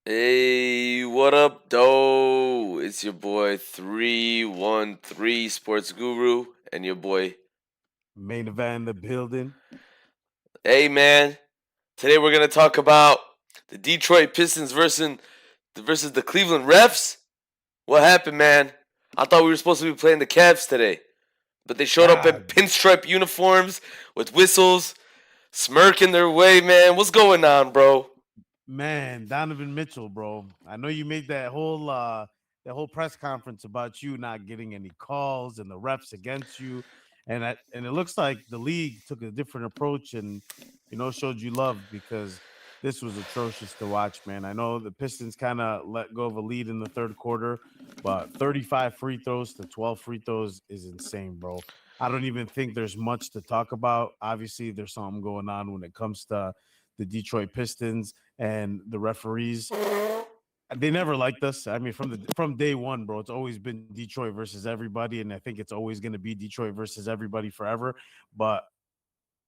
Hey, what up, though? It's your boy 313 Sports Guru and your boy. Main event in the building. Hey, man. Today we're gonna talk about the Detroit Pistons versus the Cleveland Refs. What happened, man? I thought we were supposed to be playing the Cavs today, but they showed up in God, pinstripe uniforms with whistles, smirking their way, man. What's going on, bro? man, Donovan Mitchell, bro. I know you made that whole press conference about you not getting any calls and the refs against you, and it looks like the league took a different approach and showed you love because this was atrocious to watch, man. I know the Pistons kind of let go of a lead in the third quarter, but 35 free throws to 12 free throws is insane, bro. I don't even think there's much to talk about. Obviously, there's something going on when it comes to the Detroit Pistons and the referees. They never liked us. I mean, from day one, bro, it's always been Detroit versus everybody, and I think it's always going to be Detroit versus everybody forever. But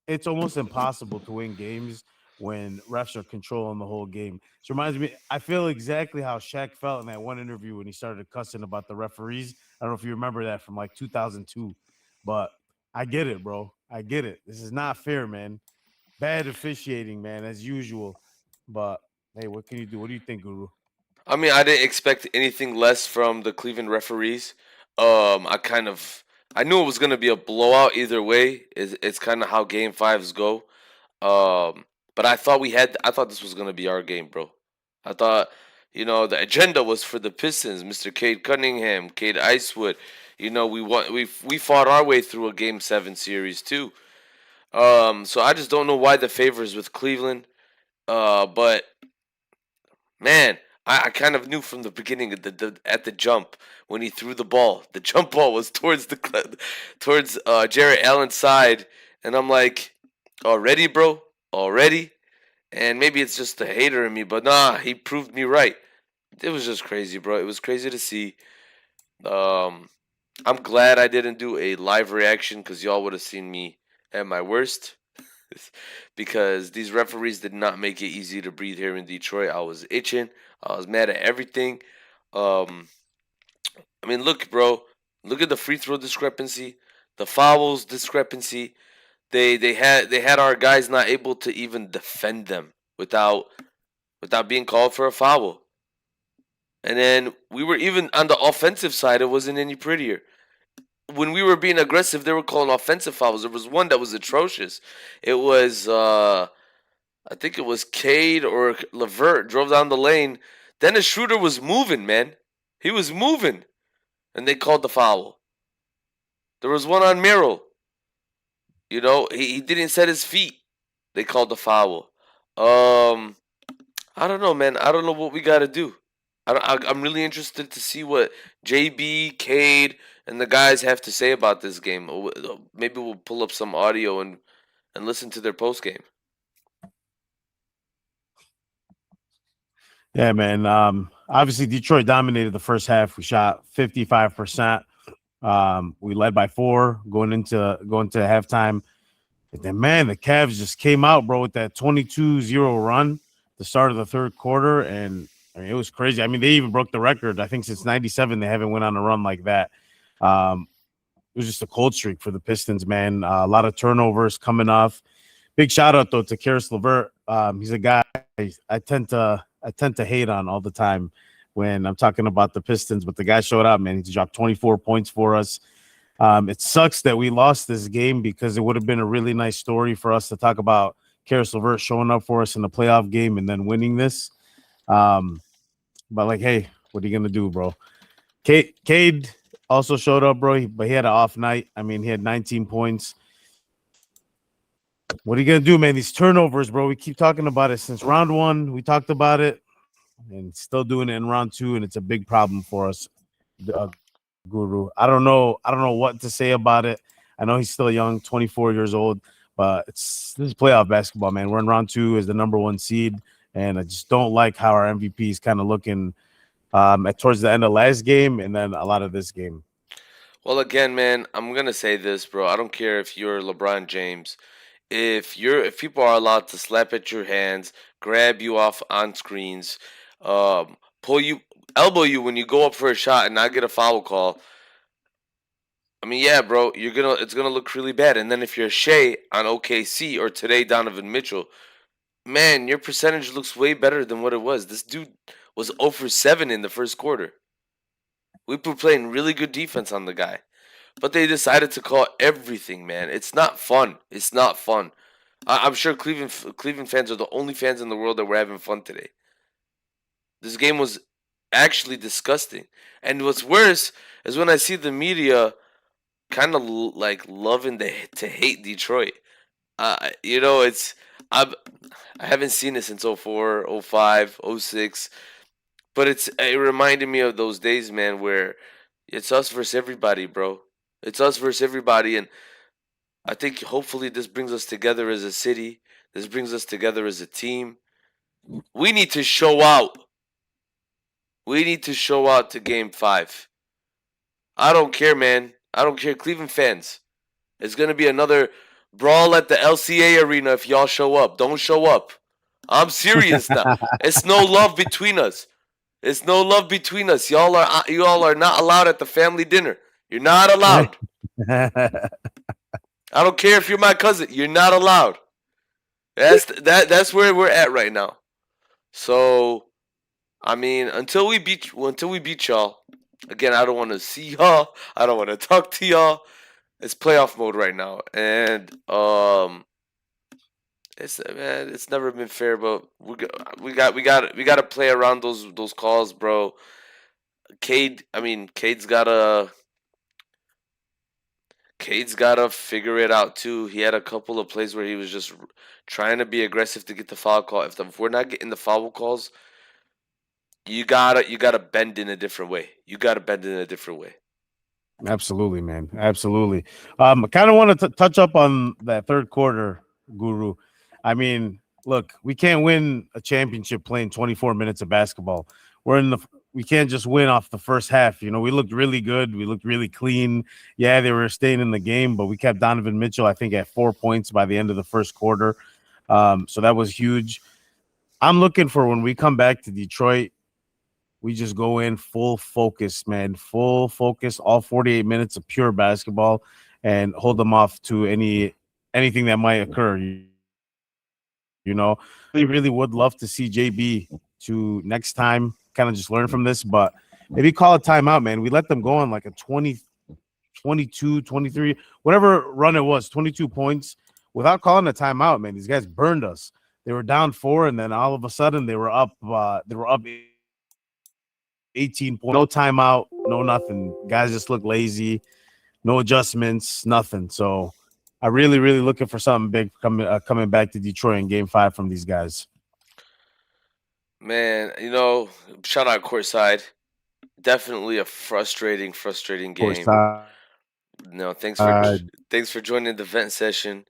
it's almost impossible to win games when refs are controlling the whole game. It reminds me, I feel exactly how Shaq felt in that one interview when he started cussing about the referees. I don't know if you remember that from like 2002, but I get it, bro. I get it. This is not fair, man. Bad officiating, man, as usual. But hey, what can you do? What do you think, Guru? I mean, I didn't expect anything less from the Cleveland referees. I knew it was gonna be a blowout either way. It's kind of how Game Fives go. But I thought this was gonna be our game, bro. I thought, the agenda was for the Pistons, Mr. Cade Cunningham, Cade Icewood. We fought our way through a Game 7 series too. So I just don't know why the favors with Cleveland. But man, I kind of knew from the beginning at the jump when he threw the ball. The jump ball was towards Jarrett Allen's side, and I'm like, already, bro, already. And maybe it's just the hater in me, but nah, he proved me right. It was just crazy, bro. It was crazy to see. Um, I'm glad I didn't do a live reaction because y'all would have seen me at my worst. Because these referees did not make it easy to breathe here in Detroit. I was itching. I was mad at everything. Um, I mean, look, bro. Look at the free throw discrepancy, the fouls discrepancy. They had our guys not able to even defend them without being called for a foul. And then we were even on the offensive side. It wasn't any prettier. When we were being aggressive, they were calling offensive fouls. There was one that was atrocious. It was I think it was Cade or Levert drove down the lane. Dennis Schroeder was moving, man. He was moving, and they called the foul. There was one on Merrill. He didn't set his feet. They called the foul. Um, I don't know, man. I don't know what we got to do. I'm really interested to see what JB, Cade, and the guys have to say about this game. Maybe we'll pull up some audio and listen to their post game. Yeah, man. Obviously Detroit dominated the first half. We shot 55%. We led by 4 going to halftime. And then man, the Cavs just came out, bro, with that 22-0 run the start of the third quarter. And I mean, it was crazy. I mean, they even broke the record. I think since 97, they haven't went on a run like that. It was just a cold streak for the Pistons, man. A lot of turnovers coming off. Big shout out though to Karis LeVert. He's a guy I tend to hate on all the time when I'm talking about the Pistons, but the guy showed up, man. He dropped 24 points for us. It sucks that we lost this game because it would have been a really nice story for us to talk about Karis LeVert showing up for us in the playoff game and then winning this. Um, but like, hey, what are you gonna do, bro? Cade also showed up, bro, but he had an off night. I mean, he had 19 points. What are you gonna do, man? These turnovers, bro. We keep talking about it since round one. We talked about it, and still doing it in round two, and it's a big problem for us, Guru. I don't know. I don't know what to say about it. I know he's still young, 24 years old, but this is playoff basketball, man. We're in round two as the number one seed, and I just don't like how our MVP is kind of looking towards the end of last game, and then a lot of this game. Well, again, man, I'm gonna say this, bro. I don't care if you're LeBron James. If people are allowed to slap at your hands, grab you off on screens, pull you, elbow you when you go up for a shot and not get a foul call. I mean, yeah, bro, it's gonna look really bad. And then if you're Shea on OKC or today Donovan Mitchell, man, your percentage looks way better than what it was. This dude was 0 for 7 in the first quarter. We were playing really good defense on the guy. But they decided to call everything, man. It's not fun. It's not fun. I'm sure Cleveland fans are the only fans in the world that were having fun today. This game was actually disgusting. And what's worse is when I see the media kind of like loving to hate Detroit. It's I've I haven't seen it since '04, '05, '06, but it reminded me of those days, man, where it's us versus everybody, bro. It's us versus everybody, and I think hopefully this brings us together as a city. This brings us together as a team. We need to show out. We need to show out to Game 5. I don't care, man. I don't care, Cleveland fans. It's going to be another brawl at the LCA arena if y'all show up. Don't show up. I'm serious now. It's no love between us. It's no love between us. Y'all are not allowed at the family dinner. You're not allowed. I don't care if you're my cousin. You're not allowed. That's where we're at right now. So I mean, until we beat y'all, again, I don't want to see y'all. I don't want to talk to y'all. It's playoff mode right now, and it's never been fair, but we got to play around those calls, bro. Cade's gotta figure it out too. He had a couple of plays where he was just trying to be aggressive to get the foul call. If we're not getting the foul calls, you gotta bend in a different way. You gotta bend in a different way. Absolutely, man. Absolutely. I kind of want to touch up on that third quarter, Guru. I mean, look, we can't win a championship playing 24 minutes of basketball. We can't just win off the first half. We looked really good. We looked really clean. Yeah, they were staying in the game, but we kept Donovan Mitchell, I think, at 4 points by the end of the first quarter. So that was huge. I'm looking for when we come back to Detroit, we just go in full focus, man. Full focus, all 48 minutes of pure basketball and hold them off to anything that might occur. We really would love to see JB to next time kind of just learn from this, but maybe call a timeout, man. We let them go on like a 20, 22, 23, whatever run it was, 22 points without calling a timeout, man. These guys burned us. They were down 4, and then all of a sudden they were up. They were up 18 points. No timeout, no nothing. Guys just look lazy. No adjustments, nothing. So I really, really looking for something big coming back to Detroit in Game 5 from these guys. Man, shout out courtside. Definitely a frustrating game. Courtside. No, thanks for joining the vent session.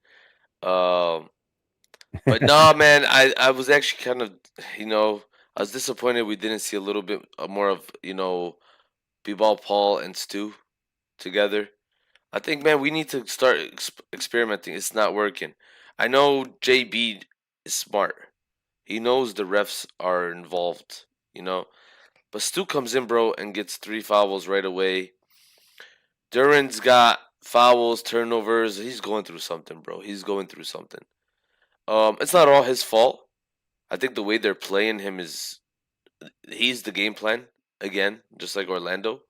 Um, but no, man, I was actually kind of, you know, I was disappointed we didn't see a little bit more of, B-ball Paul and Stu together. I think, man, we need to start experimenting. It's not working. I know JB is smart. He knows the refs are involved, you know. But Stu comes in, bro, and gets 3 fouls right away. Duran's got fouls, turnovers. He's going through something, bro. He's going through something. It's not all his fault. I think the way they're playing him he's the game plan again, just like Orlando.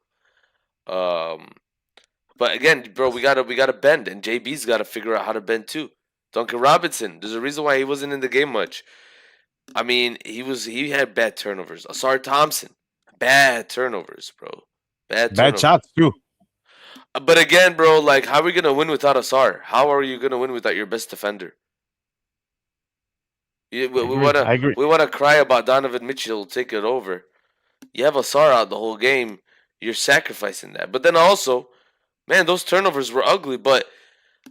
Um, but again, bro, we gotta bend, and JB's got to figure out how to bend too. Duncan Robinson, there's a reason why he wasn't in the game much. I mean, he had bad turnovers. Asar Thompson, bad turnovers, bro. Bad Bad turnovers. shots, too. But again, bro, like, how are we gonna win without Asar? How are you gonna win without your best defender? I We agree. wanna I agree. we wanna cry about Donovan Mitchell take it over. You have Asar out the whole game. You're sacrificing that. But then also, man, those turnovers were ugly. But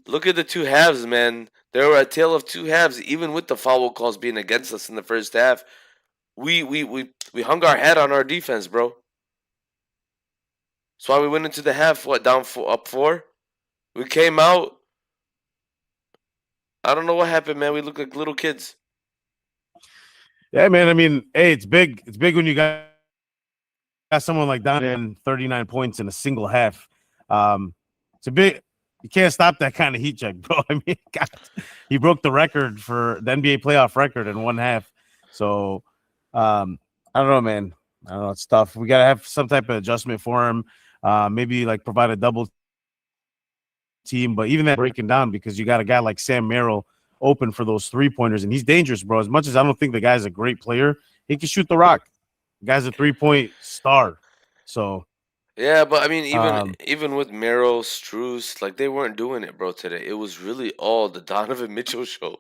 look at the two halves, man. There were a tale of two halves. Even with the foul calls being against us in the first half, we hung our head on our defense, bro. That's why we went into the half. What, down four, up 4? We came out. I don't know what happened, man. We look like little kids. Yeah, man. I mean, hey, it's big. It's big when you got someone like Donovan 39 points in a single half. It's a big. You can't stop that kind of heat check, bro. I mean, God, he broke the record for the NBA playoff record in one half. So, I don't know, man. I don't know. It's tough. We gotta have some type of adjustment for him. Maybe like provide a double team, but even that breaking down because you got a guy like Sam Merrill open for those 3 pointers, and he's dangerous, bro. As much as I don't think the guy's a great player, he can shoot the rock. The guy's a 3-point star. So, Yeah, but I mean, um, even with Mero, Struess, like they weren't doing it, bro. Today, it was really all the Donovan Mitchell show.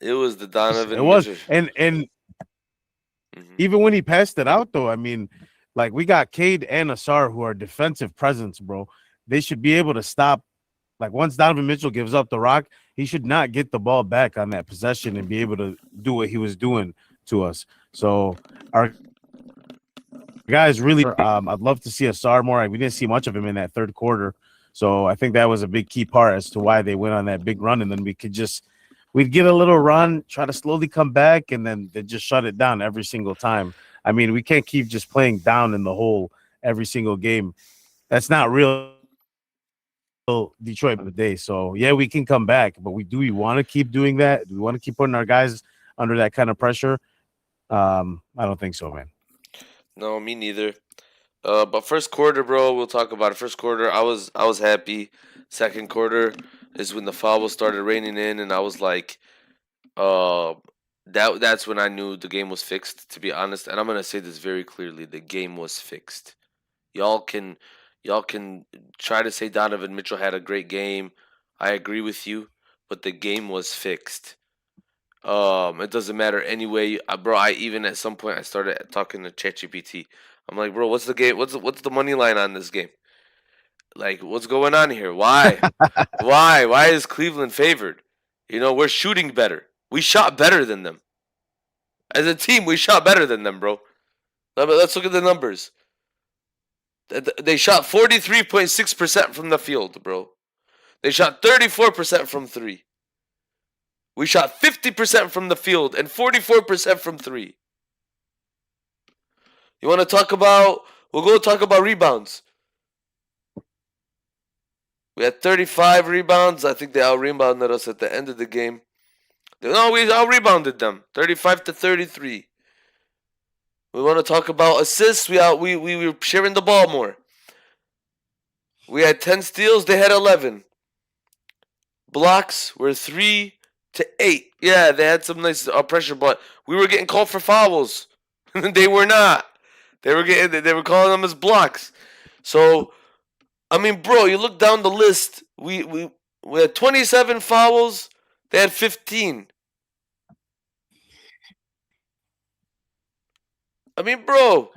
It was the it Donovan was, Mitchell. and Hmm. even when he passed it out, though, I mean, like we got Cade and Asar who are defensive presence, bro. They should be able to stop. Like once Donovan Mitchell gives up the rock, he should not get the ball back on that possession and be able to do what he was doing to us. So our guys really I'd love to see Asar more. We didn't see much of him in that third quarter. So I think that was a big key part as to why they went on that big run. And then we'd get a little run, try to slowly come back, and then they just shut it down every single time. I mean, we can't keep just playing down in the hole every single game. That's not real Detroit at the end of the day. So yeah, we can come back, but we want to keep doing that? Do we want to keep putting our guys under that kind of pressure? I don't think so, man. No, me neither. But first quarter, bro, we'll talk about it. First quarter, I was happy. Second quarter is when the fouls started raining in, and I was like, uh, that's when I knew the game was fixed. To be honest, and I'm gonna say this very clearly: the game was fixed. Y'all can, y'all can try to say Donovan Mitchell had a great game. I agree with you, but the game was fixed. It doesn't matter anyway, bro. I even at some point I started talking to ChatGPT. I'm like, bro, what's the game? What's the money line on this game? Like, what's going on here? Why? Why is Cleveland favored? We're shooting better. We shot better than them as a team. We shot better than them, bro. Let's look at the numbers. They shot 43.6% from the field, bro. They shot 34% from three. We shot 50% from the field and 44% from three. You want to talk about? We'll go talk about rebounds. We had 35 rebounds. I think they out rebounded us at the end of the game. No, we out rebounded them, 35-33. We want to talk about assists. We were sharing the ball more. We had 10 steals. They had 11. Blocks were 3-8. Yeah, they had some nice pressure, but we were getting called for fouls. They were not. They were calling them as blocks. So I mean, bro, you look down the list. We had 27 fouls. They had 15. I mean, bro,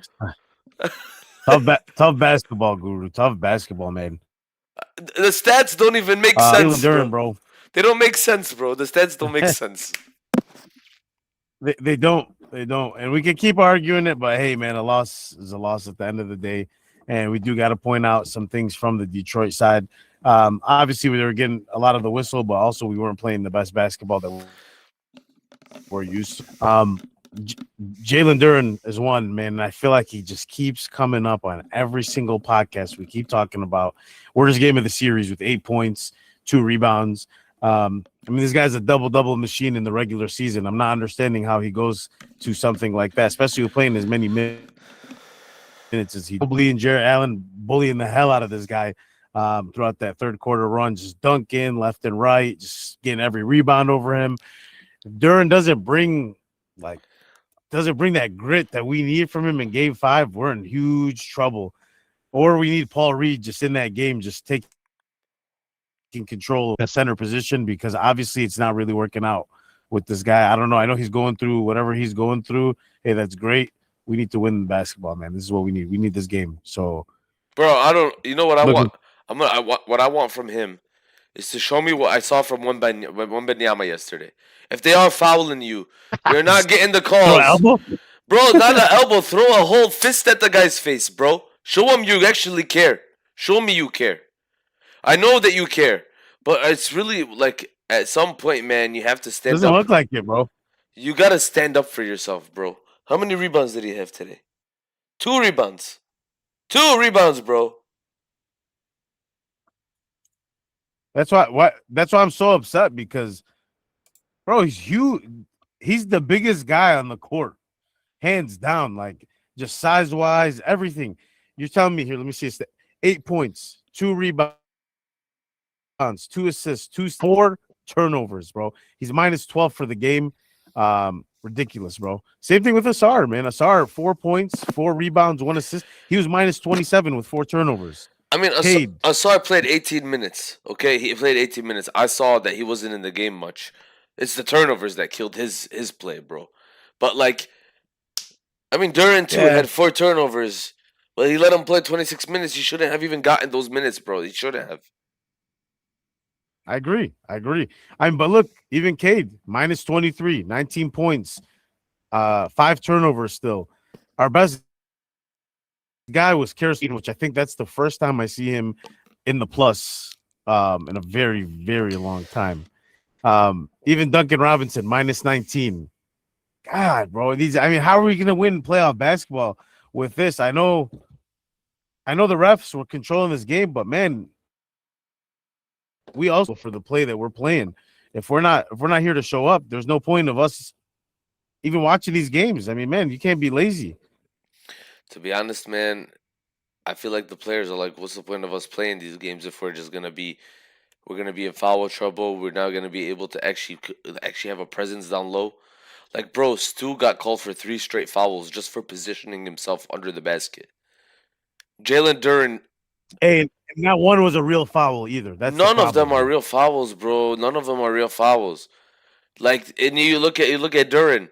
Tough basketball, guru. Tough basketball, man. the stats don't even make Jalen sense, Duran, bro. bro. They don't make sense, bro. The stats don't make sense. They don't. They don't. And we can keep arguing it, but hey, man, a loss is a loss at the end of the day. And we do got to point out some things from the Detroit side. Obviously, we were getting a lot of the whistle, but also we weren't playing the best basketball that we're used to. Jalen Duran is one, man. And I feel like he just keeps coming up on every single podcast we keep talking about. Worst game of the series with 8 points, 2 rebounds. I mean, this guy's a double machine in the regular season. I'm not understanding how he goes to something like that, especially with playing as many minutes as he does. Bullying Jarrett Allen, bullying the hell out of this guy throughout that third quarter run, just dunking left and right, just getting every rebound over him. If Duran like doesn't bring that grit that we need from him in game 5, we're in huge trouble. Or we need Paul Reed just in that game, just taking control of the center position because obviously it's not really working out with this guy. I don't know. I know he's going through whatever he's going through. Hey, that's great. We need to win basketball, man. This is what we need. We need this game. So Bro, I don't. You know what I looking want? What I want from him is to show me what I saw from Wembenyama yesterday. If they are fouling you, you're not getting the throw an calls, elbow. bro. Not an elbow. Throw a whole fist at the guy's face, bro. Show him you actually care. Show me you care. I know that you care, but it's really like at some point, man, you have to stand Doesn't up. look like it, bro. You gotta stand up for yourself, bro. How many rebounds did he have today? 2 rebounds. 2 rebounds, bro. That's why I'm so upset because bro, he's huge. He's the biggest guy on the court, hands down. Like just size wise, everything. You're telling me here. Let me see. 8 points, 2 rebounds, 2 assists, 4 turnovers, bro. He's minus 12 for the game. Ridiculous, bro. Same thing with Asar, man. Asar, 4 points, 4 rebounds, 1 assist. He was minus 27 with 4 turnovers. I mean, Cade, Asar played 18 minutes. Okay, he played 18 minutes. I saw that he wasn't in the game much. It's the turnovers that killed his play, bro. But like, I mean, Duran too yeah, had 4 turnovers. But he let him play 26 minutes. He shouldn't have even gotten those minutes, bro. He shouldn't have. I agree. I agree. But look, even Cade, minus 23, 19 points, 5 turnovers still. Our best guy was Karras, which I think that's the first time I see him in the plus in a very, very long time. Even Duncan Robinson, minus 19. God, bro. How are we gonna win playoff basketball with this? I know the refs were controlling this game, but man, we also for the play that we're playing. If we're not here to show up, there's no point of us even watching these games. I mean, man, you can't be lazy. To be honest, man, I feel like the players are like, what's the point of us playing these games if we're gonna be in foul trouble. We're not gonna be able to actually have a presence down low. Like, bro, Stu got called for 3 straight fouls just for positioning himself under the basket. Jalen Duran, And not one was a real foul either. That's the none of them problem are here. real fouls, bro. None of them are real fouls. Like, and you look at Duran,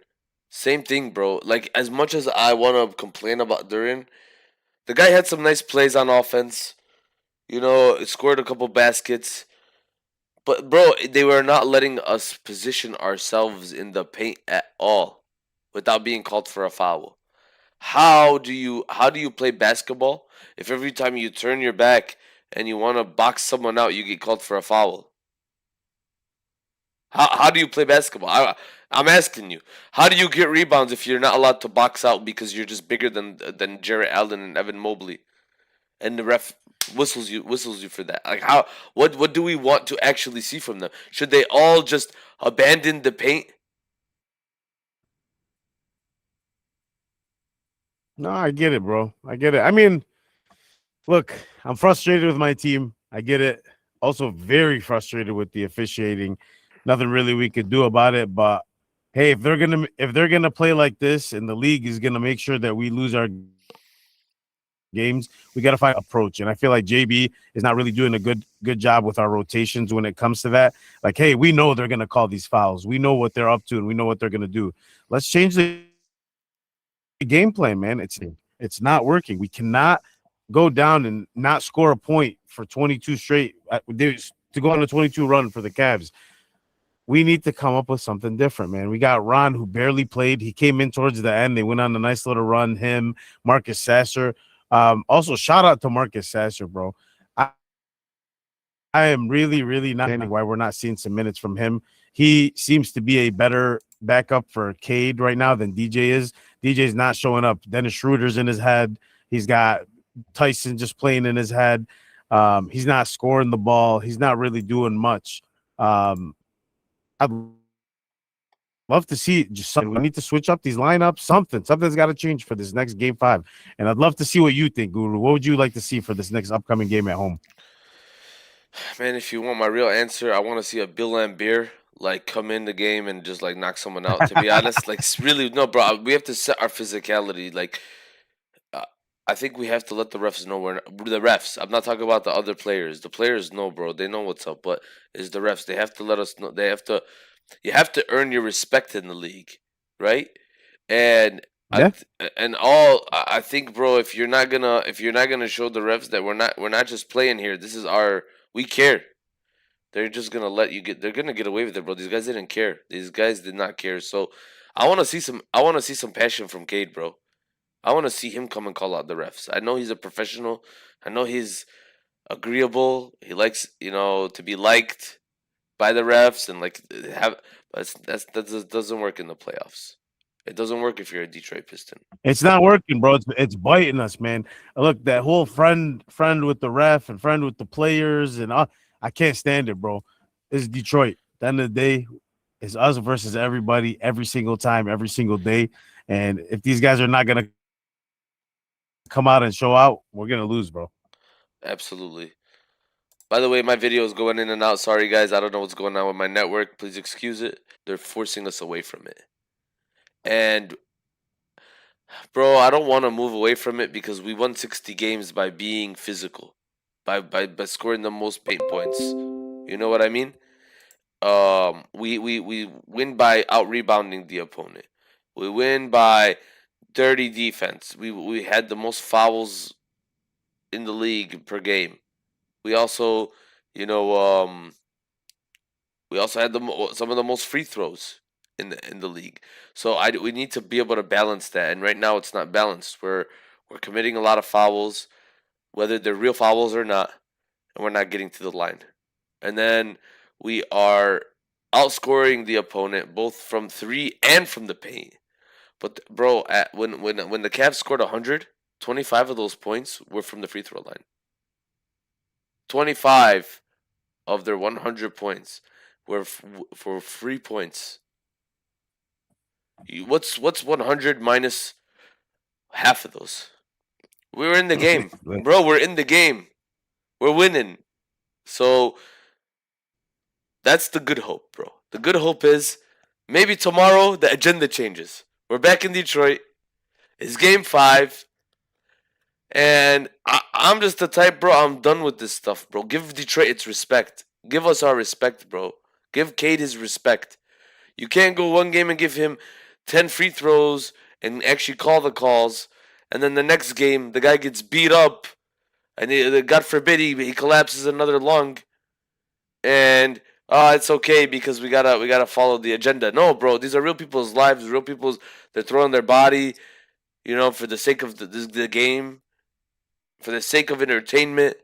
same thing, bro. Like, as much as I wanna complain about Duran, the guy had some nice plays on offense. Scored a couple baskets. But bro, they were not letting us position ourselves in the paint at all without being called for a foul. How do you play basketball if every time you turn your back and you want to box someone out, you get called for a foul? How do you play basketball? I'm asking you. How do you get rebounds if you're not allowed to box out because you're just bigger than Jarrett Allen and Evan Mobley, and the ref whistles you for that? Like, how what do we want to actually see from them? Should they all just abandon the paint? No, I get it, bro. I get it. I mean, look, I'm frustrated with my team. I get it. Also, very frustrated with the officiating. Nothing really we could do about it. But hey, if they're gonna play like this, and the league is gonna make sure that we lose our games, we got to find approach. And I feel like JB is not really doing a good job with our rotations when it comes to that. Like, hey, we know they're gonna call these fouls. We know what they're up to, and we know what they're gonna do. Let's change the game plan, man. It's not working. We cannot go down and not score a point for 22 straight to go on a 22 run for the Cavs. We need to come up with something different, man. We got Ron, who barely played. He came in towards the end. They went on a nice little run. Him, Marcus Sasser. Also, shout out to Marcus Sasser, bro. I, I am really, really not understanding why we're not seeing some minutes from him. He seems to be a better backup for Cade right now than DJ is. DJ's not showing up. Dennis Schroeder's in his head. He's got Tyson just playing in his head. He's not scoring the ball. He's not really doing much. I'd love to see just something. We need to switch up these lineups. Something's got to change for this next game 5. And I'd love to see what you think, Guru. What would you like to see for this next upcoming game at home? Man, if you want my real answer, I want to see a Bill Lambier like come in the game and just like knock someone out. To be honest, like really no, bro. We have to set our physicality. Like, uh, I think we have to let the refs know the refs. I'm not talking about the other players. The players know, bro. They know what's up. But it's the refs. They have to let us know. They have to. You have to earn your respect in the league, right? And Yeah. I think, bro, if you're not gonna show the refs that we're not just playing here. This is our we care. They're just gonna let you get. They're gonna get away with it, bro. These guys didn't care. These guys did not care. So, I want to see some. I want to see some passion from Cade, bro. I want to see him come and call out the refs. I know he's a professional. I know he's agreeable. He likes, to be liked by the refs and like have. But doesn't work in the playoffs. It doesn't work if you're a Detroit Piston. It's not working, bro. It's biting us, man. Look, that whole friend with the ref and friend with the players, and I can't stand it, bro. It's Detroit. At the end of the day, it's us versus everybody, every single time, every single day. And if these guys are not gonna come out and show out, we're gonna lose, bro. Absolutely. By the way, my video is going in and out. Sorry, guys. I don't know what's going on with my network. Please excuse it. They're forcing us away from it. And, bro, I don't want to move away from it because we won 60 games by being physical, by scoring the most paint points. You know what I mean? We win by out rebounding the opponent. We win by dirty defense. We had the most fouls in the league per game. We also, you know, we also had some of the most free throws in the league. So we need to be able to balance that. And right now it's not balanced. We're committing a lot of fouls, whether they're real fouls or not, and we're not getting to the line. And then we are outscoring the opponent both from three and from the paint. But bro, when the Cavs scored 100, 25 of those points were from the free throw line. 25 of their 100 points were for 3 points. What's 100 minus half of those? We were in the game, bro. We're in the game. We're winning. So that's the good hope, bro. The good hope is maybe tomorrow the agenda changes. We're back in Detroit. It's game 5. And I'm just the type, bro. I'm done with this stuff, bro. Give Detroit its respect. Give us our respect, bro. Give Cade his respect. You can't go one game and give him 10 free throws and actually call the calls. And then the next game, the guy gets beat up. And God forbid he collapses another lung. And it's okay because we gotta follow the agenda. No, bro, these are real people's lives. Real people's they're throwing their body, for the sake of the game, for the sake of entertainment.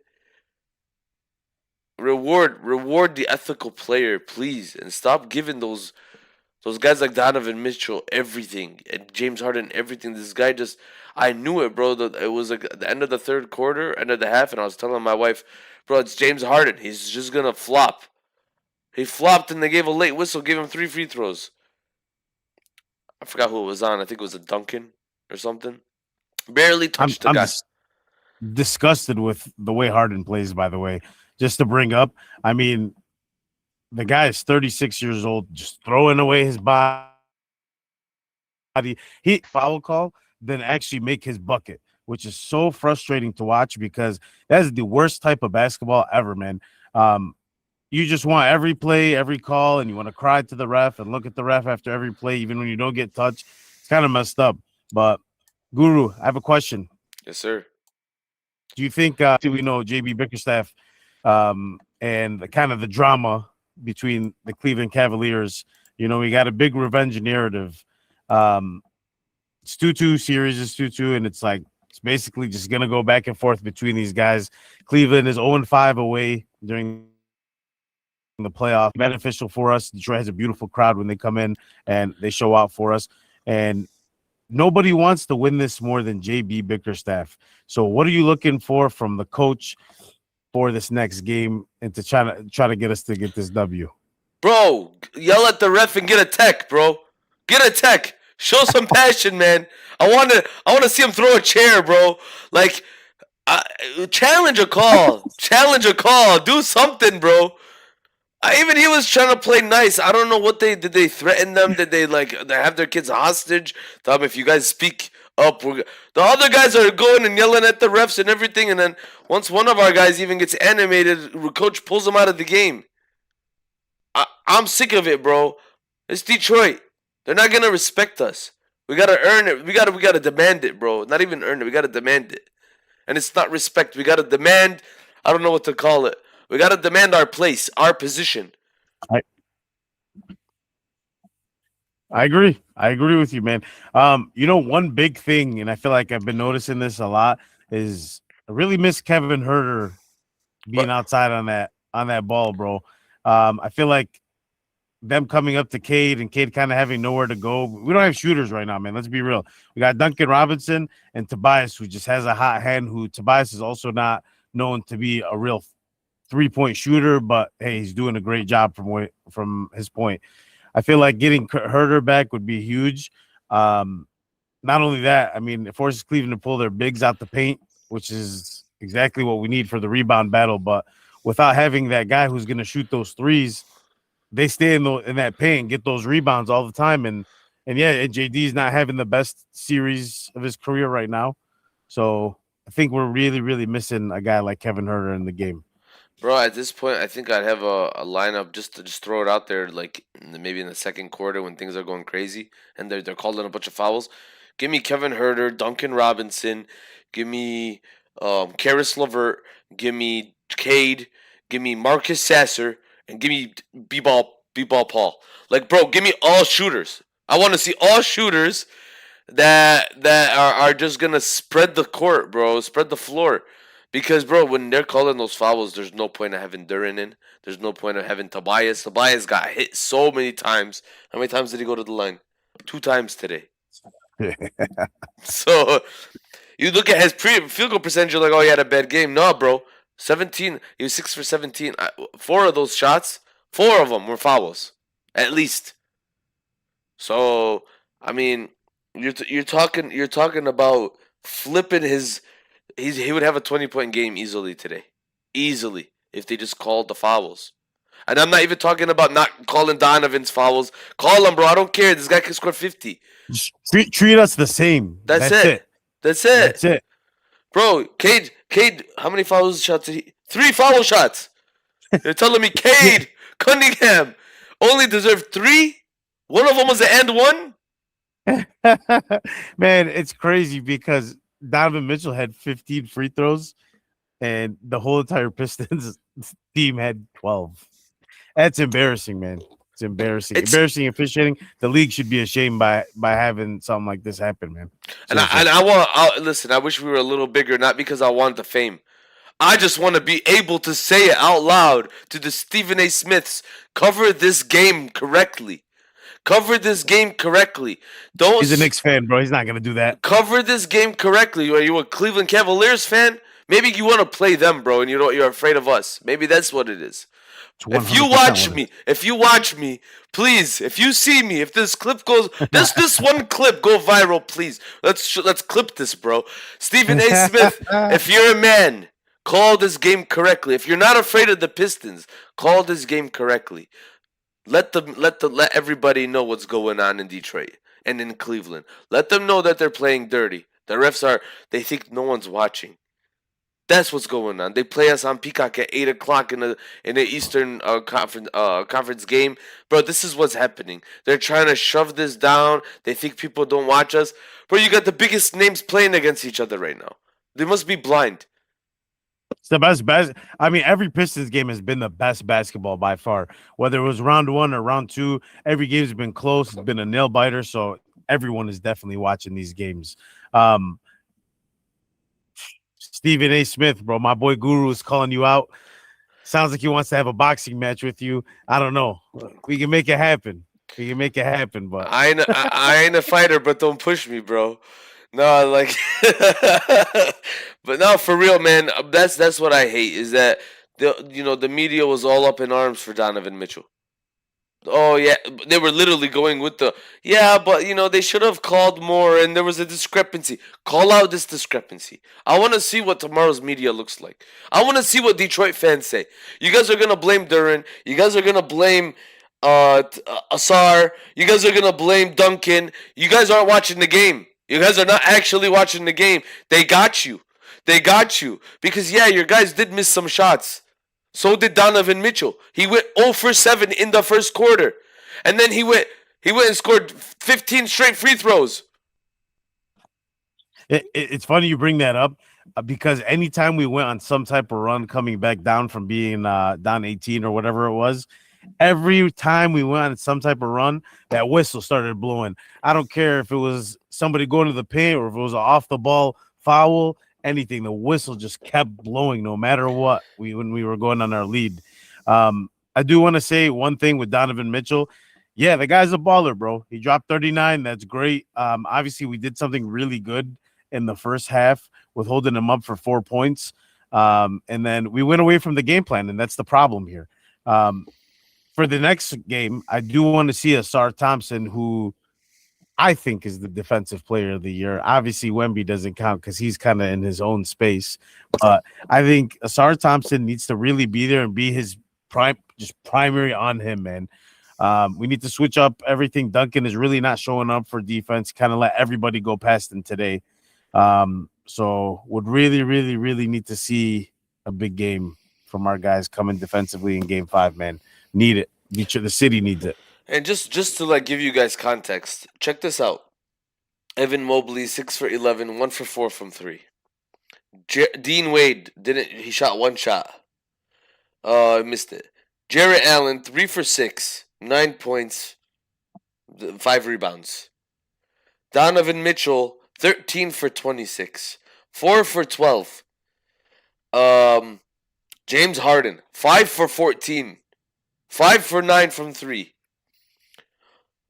Reward the ethical player, please, and stop giving those guys like Donovan Mitchell everything and James Harden everything. This guy just, I knew it, bro. It was like at the end of the third quarter, end of the half, and I was telling my wife, bro, it's James Harden. He's just gonna flop. He flopped and they gave a late whistle, gave him 3 free throws. I forgot who it was on. I think it was a Duncan or something. Barely I'm touched the I'm guy. just disgusted with the way Harden plays. By the way, just to bring up, I mean, the guy is 36 years old, just throwing away his body. He foul call, then actually make his bucket, which is so frustrating to watch because that is the worst type of basketball ever, man. Um, you just want every play, every call, and you want to cry to the ref and look at the ref after every play, even when you don't get touched. It's kind of messed up. But Guru, I have a question. Yes, sir. Do you think we know JB Bickerstaff and kind of the drama between the Cleveland Cavaliers? We got a big revenge narrative. Um, it's 2-2 series is 2-2, and it's basically just gonna go back and forth between these guys. Cleveland is 0-5 away during the playoff. Beneficial for us. Detroit has a beautiful crowd when they come in and they show out for us. And nobody wants to win this more than JB Bickerstaff. So what are you looking for from the coach for this next game and to try to get us to get this W? Bro, yell at the ref and get a tech, bro. Get a tech. Show some passion, man. I wanna see him throw a chair, bro. Like, challenge a call. Challenge a call. Do something, bro. Even he was trying to play nice. I don't know what did they threaten them? Did they have their kids hostage? Tell them if you guys speak up, the other guys are going and yelling at the refs and everything. And then once one of our guys even gets animated, coach pulls him out of the game. I'm sick of it, bro. It's Detroit. They're not gonna respect us. We gotta earn it. We gotta demand it, bro. Not even earn it. We gotta demand it. And it's not respect. We gotta demand. I don't know what to call it. We gotta demand our place, our position. I, I agree. I agree with you, man. One big thing, and I feel like I've been noticing this a lot, is I really miss Kevin Herter being But outside on that ball, bro. I feel like them coming up to Cade and Cade kind of having nowhere to go. We don't have shooters right now, man. Let's be real. We got Duncan Robinson and Tobias, who just has a hot hand. Who Tobias is also not known to be a real 3-point shooter, but hey, he's doing a great job from his point. I feel like getting Herder back would be huge. Not only that, I mean, it forces Cleveland to pull their bigs out the paint, which is exactly what we need for the rebound battle. But without having that guy who's going to shoot those threes, they stay in that paint, get those rebounds all the time, and yeah, JD is not having the best series of his career right now. So I think we're really, really missing a guy like Kevin Herter in the game. Bro, at this point, I think I'd have a lineup just to just throw it out there, like maybe in the second quarter when things are going crazy and they're calling a bunch of fouls. Give me Kevin Herter, Duncan Robinson, give me Karis LeVert, give me Cade, give me Marcus Sasser, and give me B-ball Paul. Like, bro, give me all shooters. I want to see all shooters that are just gonna spread the court, bro, spread the floor. Because, bro, when they're calling those fouls, there's no point of having Duran in. There's no point of having Tobias. Tobias got hit so many times. How many times did he go to the line? 2 times today. So you look at his field goal percentage, you're like, oh, he had a bad game. No, bro. 17. He was 6 for 17. Four of those shots, four of them were fouls, at least. So I mean, you're talking about flipping his. He would have a 20-point game easily today, easily if they just called the fouls. And I'm not even talking about not calling Donovan's fouls. Call him, bro. I don't care. This guy can score 50. Treat us the same. That's That's it. it. That's it. That's it. Bro, Cade, how many foul shots did he? 3 foul shots. You're telling me Cade Cunningham only deserved 3? One of them was an and one? Man, it's crazy because Donovan Mitchell had 15 free throws and the whole entire Pistons team had 12. That's embarrassing, man. It's embarrassing. It's Embarrassing officiating. The league should be ashamed by having something like this happen, man. and I Seriously. and I want listen. I wish we were a little bigger, not because I want the fame. I just want to be able to say it out loud to the Stephen A. Smiths. Cover this game correctly. Cover this game correctly. Don't He's a Knicks fan, bro. He's not gonna do that. cover this game correctly. Are you a Cleveland Cavaliers fan? Maybe you want to play them, bro, and you're afraid of us. Maybe that's what it is. It's 100% what it is. If you watch me, please, if you see me, if this clip goes, this one clip go viral, please. Let's clip this, bro. Stephen A. Smith, if you're a man, call this game correctly. If you're not afraid of the Pistons, call this game correctly. Let everybody know what's going on in Detroit and in Cleveland. Let them know that they're playing dirty. The refs they think no one's watching. That's what's going on. They play us on Peacock at 8 o'clock in the Eastern conference game, bro. This is what's happening. They're trying to shove this down. They think people don't watch us, bro. You got the biggest names playing against each other right now. They must be blind. It's the best. I mean, every Pistons game has been the best basketball by far. Whether it was round one or round two, every game's been close. It's been a nail biter. So everyone is definitely watching these games. Um, Stephen A. Smith, bro, my boy Guru is calling you out. Sounds like he wants to have a boxing match with you. I don't know. We can make it happen. We can make it happen, but I ain't a fighter, but don't push me, bro. No, like, but no, for real, man. That's what I hate is that the media was all up in arms for Donovan Mitchell. Oh yeah, they were literally going with the yeah, but they should have called more, and there was a discrepancy. Call out this discrepancy. I want to see what tomorrow's media looks like. I want to see what Detroit fans say. You guys are gonna blame Duran. You guys are gonna blame Asar. You guys are gonna blame Duncan. You guys aren't watching the game. You guys are not actually watching the game. They got you. They got you because yeah, your guys did miss some shots. So did Donovan Mitchell. He went 0 for 7 in the first quarter. And then he went and scored 15 straight free throws. it's funny you bring that up because anytime we went on some type of run coming back down from being down 18 or whatever it was, every time we went on some type of run, that whistle started blowing. I don't care if it was somebody going to the paint or if it was an off the ball foul, anything. The whistle just kept blowing no matter what when we were going on our lead. I do want to say one thing with Donovan Mitchell. Yeah, the guy's a baller, bro. He dropped 39. That's great. Obviously, we did something really good in the first half with holding him up for 4 points. And then we went away from the game plan, and that's the problem here. For the next game, I do want to see a Sar Thompson who I think is the defensive player of the year. Obviously, Wemby doesn't count because he's kind of in his own space. But I think Asar Thompson needs to really be there and be his just primary on him, man. We need to switch up everything. Duncan is really not showing up for defense. Kind of let everybody go past him today. So would really, really, really need to see a big game from our guys coming defensively in Game 5, man. Need it. The city needs it. And just to like give you guys context, check this out. Evan Mobley 6 for 11, 1 for 4 from three. Dean Wade didn't. He shot one shot. Missed it. Jarrett Allen 3 for 6, 9 points, 5 rebounds. Donovan Mitchell 13 for 26, 4 for 12. Um, James Harden 5 for 14, 5 for 9 from three.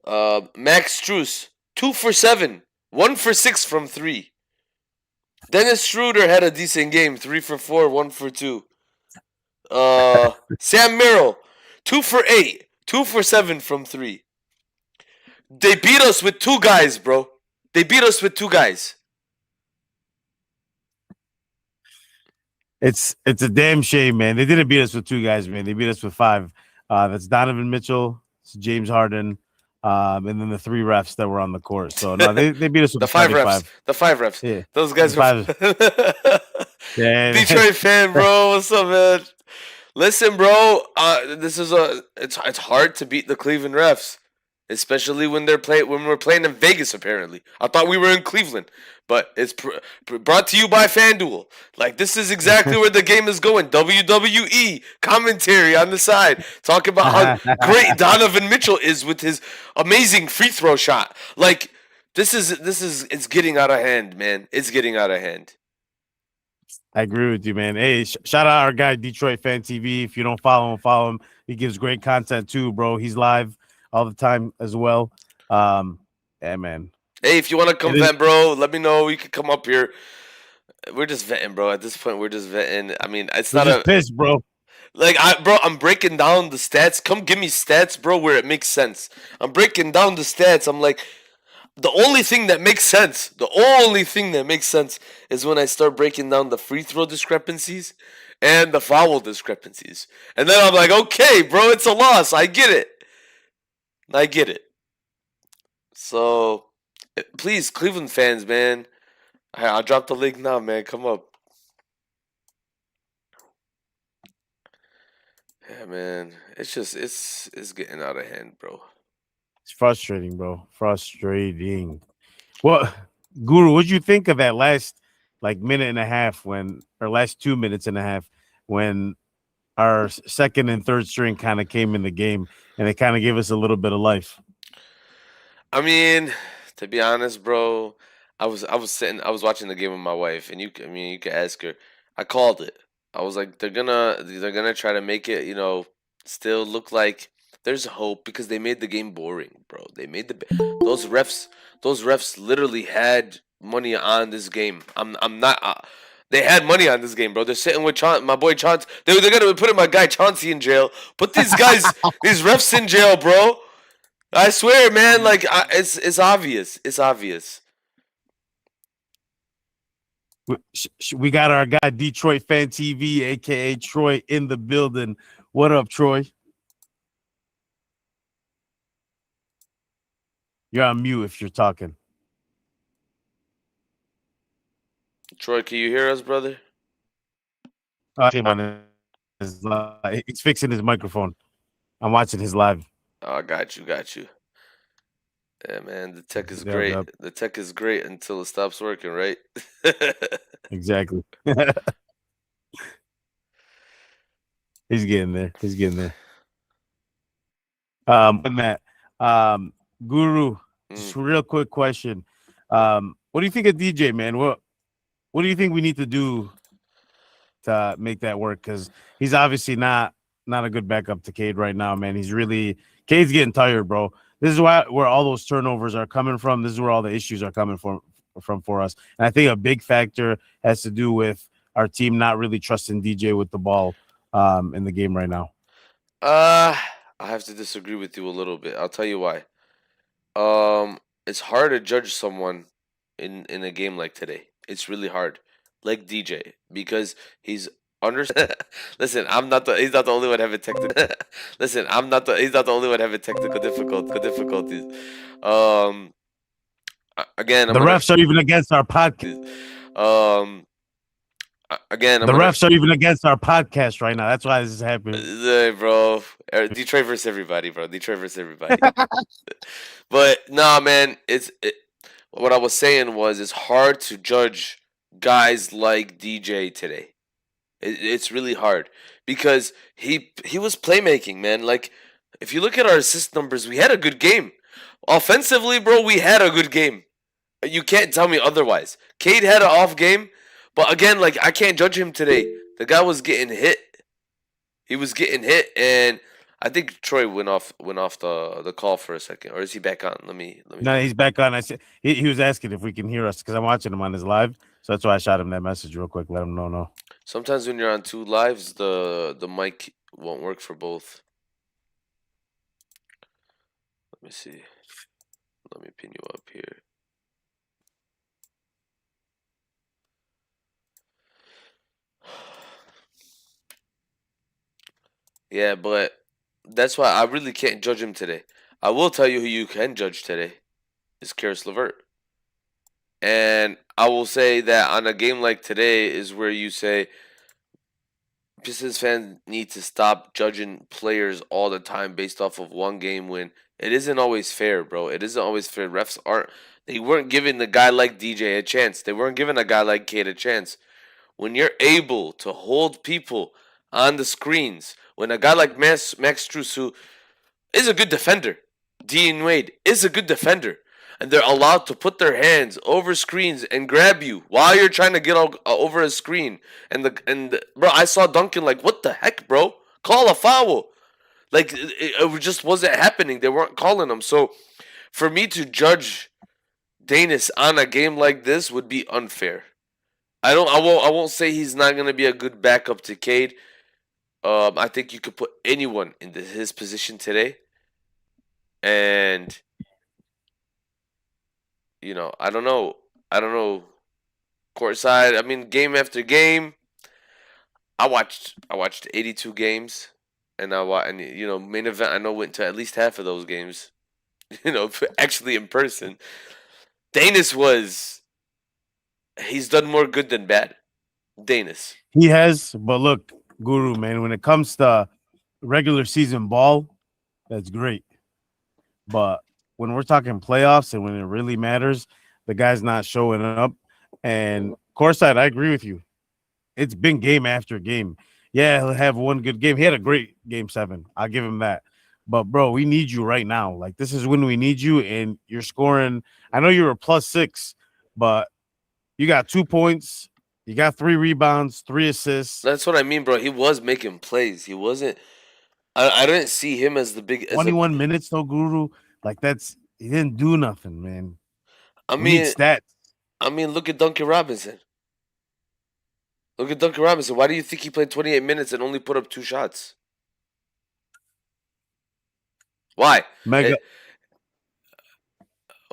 Max Strus 2 for 7, 1 for 6 from three. Dennis Schroeder had a decent game, 3 for 4, 1 for 2. Sam Merrill 2 for 8, 2 for 7 from three. They beat us with two guys, bro. They beat us with two guys. It's a damn shame, man. They didn't beat us with two guys, man. They beat us with five. That's Donovan Mitchell, James Harden, and then the three refs that were on the court. So no, they beat us with The five refs. 35. The five refs. Yeah, Those guys five. are Yeah, Detroit fan, bro. What's up, man? Listen, bro. This is it's hard to beat the Cleveland refs, especially when we're playing in Vegas. Apparently, I thought we were in Cleveland, but it's brought to you by FanDuel. Like, this is exactly where the game is going. WWE commentary on the side, talking about how great Donovan Mitchell is with his amazing free throw shot. Like, this is it's getting out of hand, man. It's getting out of hand. I agree with you, man. Hey, shout out our guy Detroit Fan TV. If you don't follow him, follow him. He gives great content too, bro. He's live all the time as well. Yeah, man. Hey, if you want to come vent, bro, let me know. You can come up here. We're just vetting, bro. At this point, we're just vetting. I mean, it's We're not just pissed, bro. Like, I'm breaking down the stats. Come give me stats, bro, where it makes sense. I'm breaking down the stats. I'm like, the only thing that makes sense, is when I start breaking down the free throw discrepancies and the foul discrepancies. And then I'm like, okay, bro, it's a loss. I get it. So, please, Cleveland fans, man. I'll drop the link now, man. Come up. Yeah, man. It's getting out of hand, bro. It's frustrating, bro. Frustrating. Well, Guru, what'd you think of that last minute and a half last 2 minutes and a half when our second and third string kind of came in the game and it kind of gave us a little bit of life? I mean, to be honest, bro, I was watching the game with my wife, and you could ask her. I called it. I was like, they're gonna try to make it, still look like there's hope, because they made the game boring, bro. They made those refs literally had money on this game. I'm not. They had money on this game, bro. They're sitting with my boy Chauncey. They're gonna put my guy Chauncey in jail. Put these guys, these refs in jail, bro. I swear, man. Like, it's obvious. It's obvious. We got our guy Detroit Fan TV, aka Troy, in the building. What up, Troy? You're on mute if you're talking. Troy, can you hear us, brother? He's fixing his microphone. I'm watching his live. Oh, got you. Yeah, man. The tech is great. Yep. The tech is great until it stops working, right? Exactly. He's getting there. Matt, Guru, just a real quick question. What do you think of DJ, man? What do you think we need to do to make that work? Because he's obviously not not a good backup to Cade right now, man. Cade's getting tired, bro. This is where all those turnovers are coming from. This is where all the issues are coming from for us. And I think a big factor has to do with our team not really trusting DJ with the ball in the game right now. Uh, I have to disagree with you a little bit. I'll tell you why. It's hard to judge someone in a game like today. It's really hard, like DJ, because he's under. Listen, I'm not the. He's not the only one having technical. Listen, I'm not the. He's not the only one having technical difficulties. Um, again, I'm The gonna. refs are even against our podcast. Um, again, I'm The gonna. refs are even against our podcast right now. That's why this is happening. Bro, Detroit versus everybody, bro. Detroit versus everybody. But nah, man, what I was saying was it's hard to judge guys like DJ today. It's really hard because he was playmaking, man. Like if you look at our assist numbers, we had a good game. Offensively, bro, we had a good game. You can't tell me otherwise. Cade had an off game, but again, like I can't judge him today. The guy was getting hit. He was getting hit, and I think Troy went off the call for a second, or is he back on? Let me No, look. he's back on. I said he was asking if we can hear us because I'm watching him on his live. So that's why I shot him that message real quick. Let him know. No. Sometimes when you're on two lives, the mic won't work for both. Let me see. Let me pin you up here. Yeah, but that's why I really can't judge him today. I will tell you who you can judge today is Karis LeVert. And I will say that on a game like today is where you say Pistons fans need to stop judging players all the time based off of one game win. It isn't always fair, bro. It isn't always fair. Refs aren't. They weren't giving the guy like DJ a chance. They weren't giving a guy like Kate a chance. When you're able to hold people on the screens, when a guy like Max Strus, who is a good defender, Dean Wade is a good defender, and they're allowed to put their hands over screens and grab you while you're trying to get over a screen. Bro, I saw Duncan like, what the heck, bro? Call a foul. Like it just wasn't happening. They weren't calling them. So for me to judge Danis on a game like this would be unfair. I won't say he's not gonna be a good backup to Cade. I think you could put anyone in his position today, and I don't know. I don't know. Courtside. I mean, game after game. I watched 82 games, and main event. I know went to at least half of those games. Actually in person. Danis was. He's done more good than bad. Danis. He has, but look, Guru, man, when it comes to regular season ball, that's great. But when we're talking playoffs and when it really matters, the guy's not showing up. And courtside, I agree with you. It's been game after game. Yeah, he'll have one good game. He had a great game 7. I'll give him that. But bro, we need you right now. Like this is when we need you, and you're scoring. I know you're a +6, but you got 2 points, you got 3 rebounds, 3 assists, That's what I mean, bro. He was making plays. He wasn't. I didn't see him as the big as a. 21 minutes though, Guru. Like he didn't do nothing, man. I We need mean, stats. look at Duncan Robinson. Look at Duncan Robinson. Why do you think he played 28 minutes and only put up 2 shots? Why? Mega. It,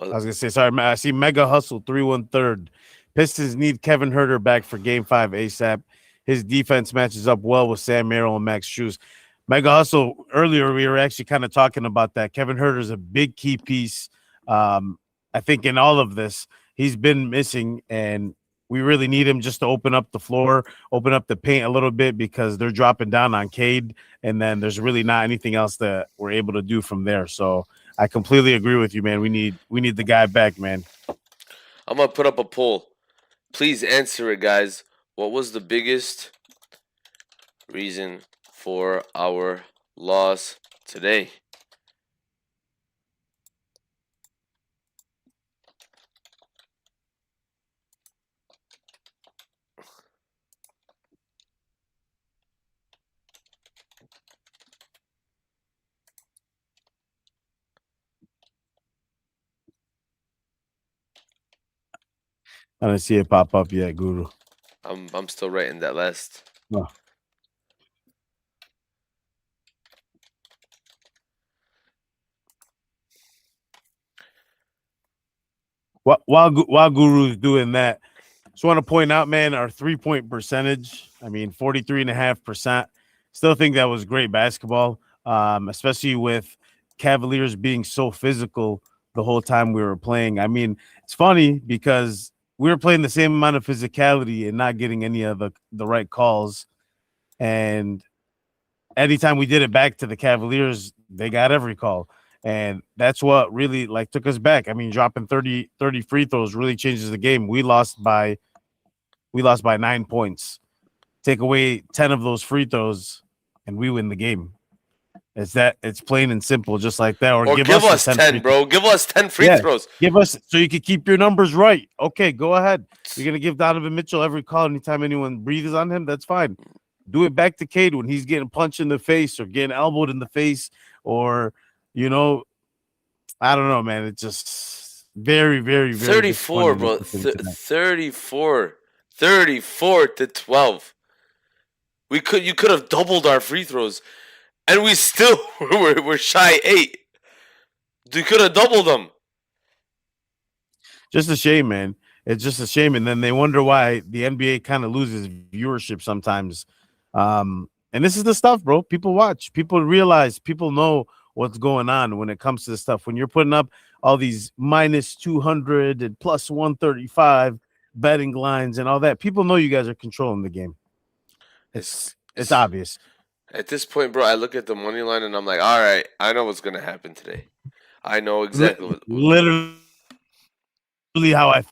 I was gonna say sorry. I see Mega Hustle 3-1-3. Pistons need Kevin Herter back for Game 5 ASAP. His defense matches up well with Sam Merrill and Max Strus. Mega Hustle. Earlier, we were actually kind of talking about that. Kevin Herter is a big key piece. I think in all of this, he's been missing, and we really need him just to open up the floor, open up the paint a little bit because they're dropping down on Cade, and then there's really not anything else that we're able to do from there. So I completely agree with you, man. We need the guy back, man. I'm gonna put up a poll. Please answer it, guys. What was the biggest reason for our loss today? I don't see it pop up yet, Guru. I'm still writing that last. No. While Guru's doing that, just want to point out, man, our 3-point percentage. I mean, 43.5%. Still think that was great basketball, especially with Cavaliers being so physical the whole time we were playing. I mean, it's funny because we were playing the same amount of physicality and not getting any of the right calls. And anytime we did it back to the Cavaliers, they got every call. And that's what really like took us back. I mean, dropping 30 free throws really changes the game. We lost by 9 points. Take away 10 of those free throws, and we win the game. It's plain and simple, just like that. Or Or give give us the us 10 10, free throws. bro. Give us 10 free Yeah, throws. give us so you can keep your numbers right. Okay, go ahead. You're gonna give Donovan Mitchell every call anytime anyone breathes on him. That's fine. Do it back to Cade when he's getting punched in the face or getting elbowed in the face, or you know, I don't know, man. It's just very, very, very 34, disappointing bro. what we did tonight. 34. 34 to 12. You could have doubled our free throws, and we still were shy 8. You could have doubled them. Just a shame, man. It's just a shame, and then they wonder why the NBA kind of loses viewership sometimes. And this is the stuff, bro. People watch, people realize, people know what's going on when it comes to the stuff. When you're putting up all these minus 200 and plus 135 betting lines and all that, people know you guys are controlling the game. It's It's it's obvious. at this point, bro. I look at the money line and I'm like, all right, I know what's gonna happen today. I know exactly what. Literally how I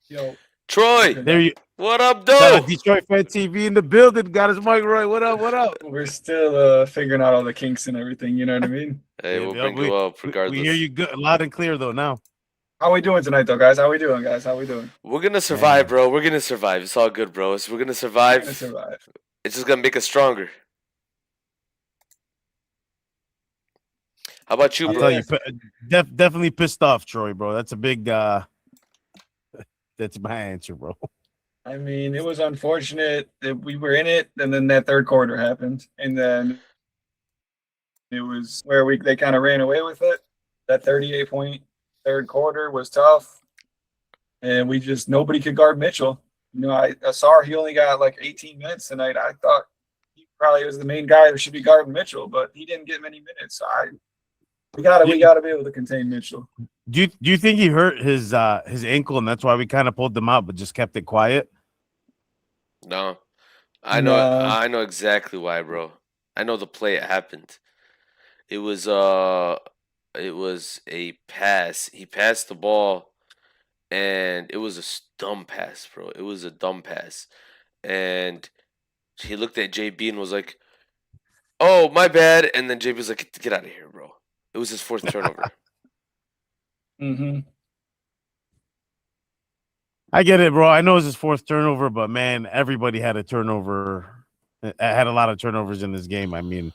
Yo, Troy, there you what up, shout out though? Detroit Fan TV in the building. Got his mic right. What up? What up? we're still figuring out all the kinks and everything. You know what I mean? Hey, we'll Yeah, bring you up we hear regardless. you good, loud and clear though. Now, How we doing tonight, though, guys? How we doing, guys? How we doing? We're gonna man, survive, bro. We're gonna survive. It's all good, bro. We're gonna We're gonna survive. survive. It's just gonna make us stronger. How about you, I'll bro? tell Yeah. you, definitely pissed off, Troy, bro. That's a big. That's my answer, bro. I mean, it was unfortunate that we were in it, and then that third quarter happened, and then it was where they kind of ran away with it. That 38-point third quarter was tough, and we just nobody could guard Mitchell. You know, I saw he only got like 18 minutes tonight. I thought he probably was the main guy that should be guarding Mitchell, but he didn't get many minutes. So we gotta be able to contain Mitchell. Do you think he hurt his ankle and that's why we kind of pulled him out, but just kept it quiet? No, No, I know exactly why, bro. I know the play it happened. It was it was a pass. He passed the ball, and it was a dumb pass, bro. It was a dumb pass, and he looked at JB and was like, "Oh, my bad." And then JB was like, "Get out of here, bro." It was his fourth turnover. mm-hmm. I get it, bro. I know it's his fourth turnover, but man, everybody had a turnover. Had a lot of turnovers in this game. I mean,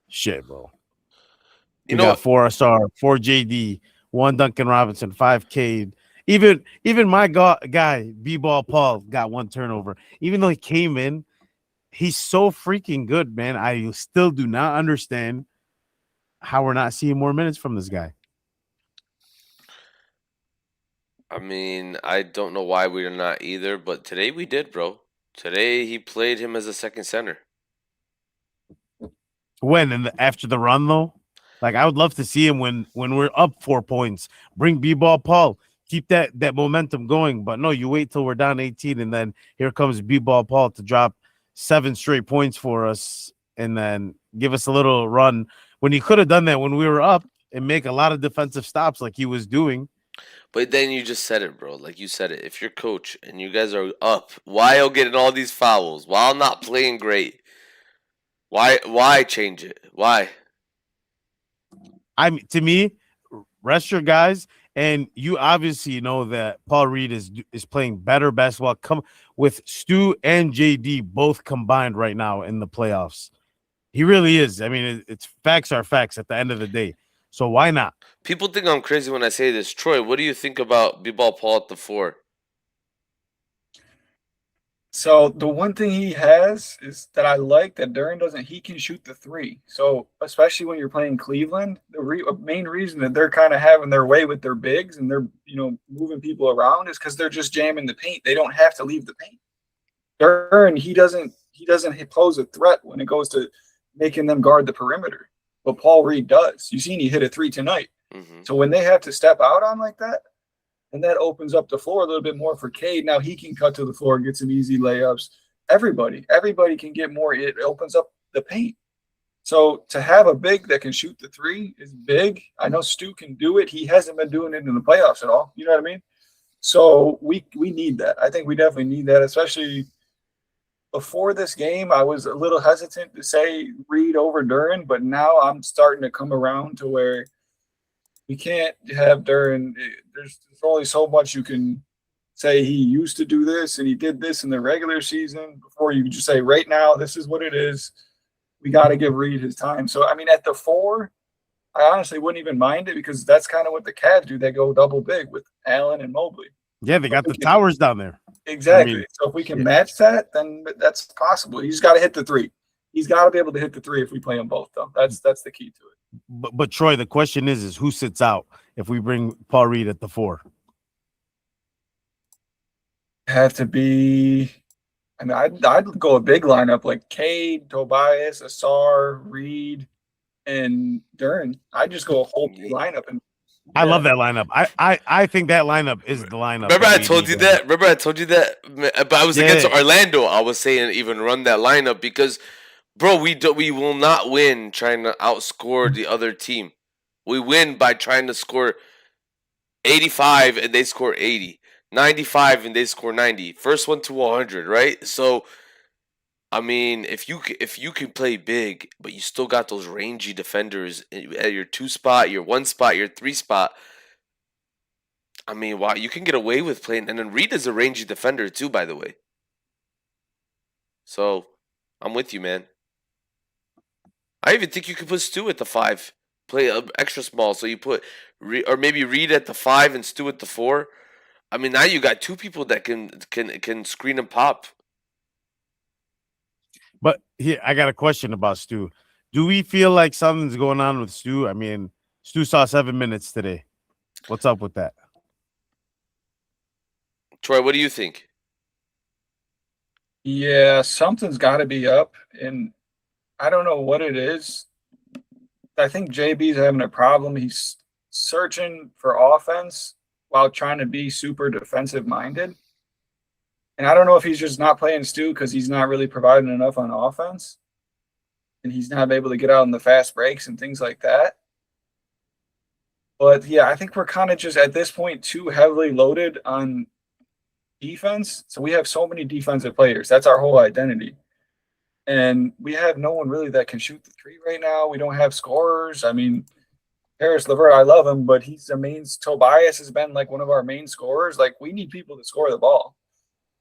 shit, bro. You We know got what? 4 SR, 4 JD, 1 Duncan Robinson, 5 Cade. Even my guy, B-Ball Paul, got 1 turnover. Even though he came in, he's so freaking good, man. I still do not understand how we're not seeing more minutes from this guy. I mean, I don't know why we're not either, but today we did, bro. Today he played him as a second center. When after the run though, like I would love to see him when we're up 4 points. Bring B-Ball Paul, keep that momentum going. But no, you wait till we're down 18, and then here comes B-Ball Paul to drop 7 straight points for us, and then give us a little run when he could have done that when we were up and make a lot of defensive stops like he was doing. But then you just said it, bro. Like you said it. If you're coach and you guys are up while getting all these fouls, while not playing great, why change it? Why? I mean, to me, rest your guys, and you obviously know that Paul Reed is playing better basketball. Come with Stu and JD both combined right now in the playoffs. He really is. I mean, it's facts are facts at the end of the day. So why not? People think I'm crazy when I say this. Troy, what do you think about B-Ball Paul at the 4? So the one thing he has is that I like that Duran doesn't. He can shoot the three. So especially when you're playing Cleveland, the main reason that they're kind of having their way with their bigs and they're moving people around is because they're just jamming the paint. They don't have to leave the paint. Duran he doesn't pose a threat when it goes to making them guard the perimeter. But Paul Reed does. You seen he hit a three tonight. Mm-hmm. So when they have to step out on like that, and that opens up the floor a little bit more for Cade. Now he can cut to the floor, get some easy layups. Everybody can get more. It opens up the paint. So to have a big that can shoot the three is big. I know Stu can do it. He hasn't been doing it in the playoffs at all. You know what I mean? So we need that. I think we definitely need that, especially before this game. I was a little hesitant to say Reed over Duran, but now I'm starting to come around to where we can't have Duran. There's only so much you can say he used to do this and he did this in the regular season before you just say right now this is what it is. We got to give Reed his time. So I mean, at the four, I honestly wouldn't even mind it because that's kind of what the Cavs do. They go double big with Allen and Mobley. Yeah, they got the towers down there. Exactly. I mean, so if we can match that, then that's possible. He's got to hit the three. He's got to be able to hit the three if we play them both, though. That's the key to it. But Troy, the question is who sits out if we bring Paul Reed at the four? Have to be. I mean, I'd go a big lineup like Cade, Tobias, Asar, Reed, and Duran. I'd just go a whole big lineup. And I love that lineup. I think that lineup is the lineup. Remember I told you that? But I was against Orlando. I was saying even run that lineup because, bro, we will not win trying to outscore the other team. We win by trying to score 85 and they score 80. 95 and they score 90. First one to 100, right? So I mean, if you can play big, but you still got those rangy defenders at your 2 spot, your 1 spot, your 3 spot. I mean, wow, you can get away with playing. And then Reed is a rangy defender too, by the way. So I'm with you, man. I even think you could put Stu at the 5, play extra small. So you put or maybe Reed at the 5 and Stu at the 4. I mean, now you got 2 people that can screen and pop. But here, I got a question about Stu. Do we feel like something's going on with Stu? I mean, Stu saw 7 minutes today. What's up with that? Troy, what do you think? Yeah, something's got to be up, and I don't know what it is. I think JB's having a problem. He's searching for offense while trying to be super defensive minded. And I don't know if he's just not playing Stu because he's not really providing enough on offense. And he's not able to get out in the fast breaks and things like that. But yeah, I think we're kind of just at this point too heavily loaded on defense. So we have so many defensive players. That's our whole identity. And we have no one really that can shoot the three right now. We don't have scorers. I mean, Harris LeVert, I love him, but he's the main. Tobias has been like one of our main scorers. Like we need people to score the ball.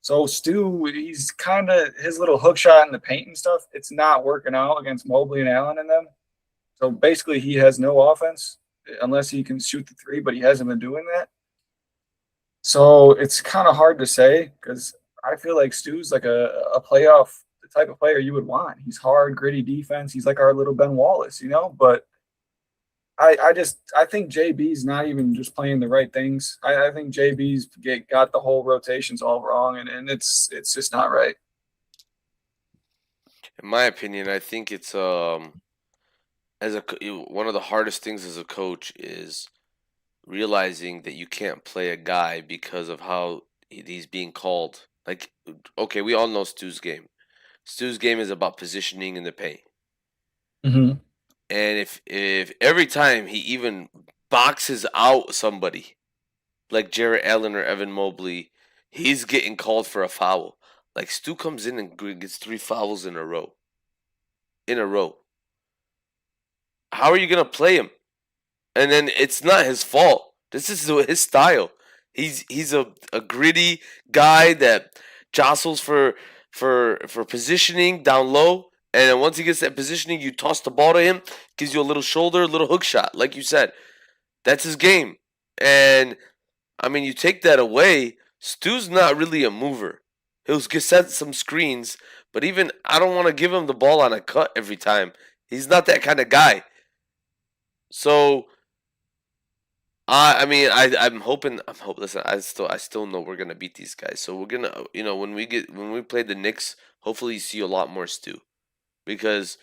So Stu, he's kind of his little hook shot in the paint and stuff. It's not working out against Mobley and Allen and them. So basically, he has no offense unless he can shoot the three, but he hasn't been doing that. So it's kind of hard to say because I feel like Stu's like a playoff the type of player you would want. He's hard, gritty defense. He's like our little Ben Wallace, But I think JB's not even just playing the right things. I think JB's got the whole rotations all wrong, and it's just not right. In my opinion, I think it's one of the hardest things as a coach is realizing that you can't play a guy because of how he's being called. Like, okay, we all know Stu's game. Stu's game is about positioning in the paint. Mm-hmm. And if every time he even boxes out somebody, like Jarrett Allen or Evan Mobley, he's getting called for a foul. Like Stu comes in and gets 3 fouls in a row. How are you gonna play him? And then it's not his fault. This is his style. He's a gritty guy that jostles for positioning down low. And then once he gets that positioning, you toss the ball to him, gives you a little shoulder, a little hook shot. Like you said, that's his game. And, I mean, you take that away, Stu's not really a mover. He'll set some screens, but even I don't want to give him the ball on a cut every time. He's not that kind of guy. So I mean, I'm hoping. I'm hope. Listen, I still know we're gonna beat these guys. So we're gonna, when we play the Knicks, hopefully you see a lot more Stu because.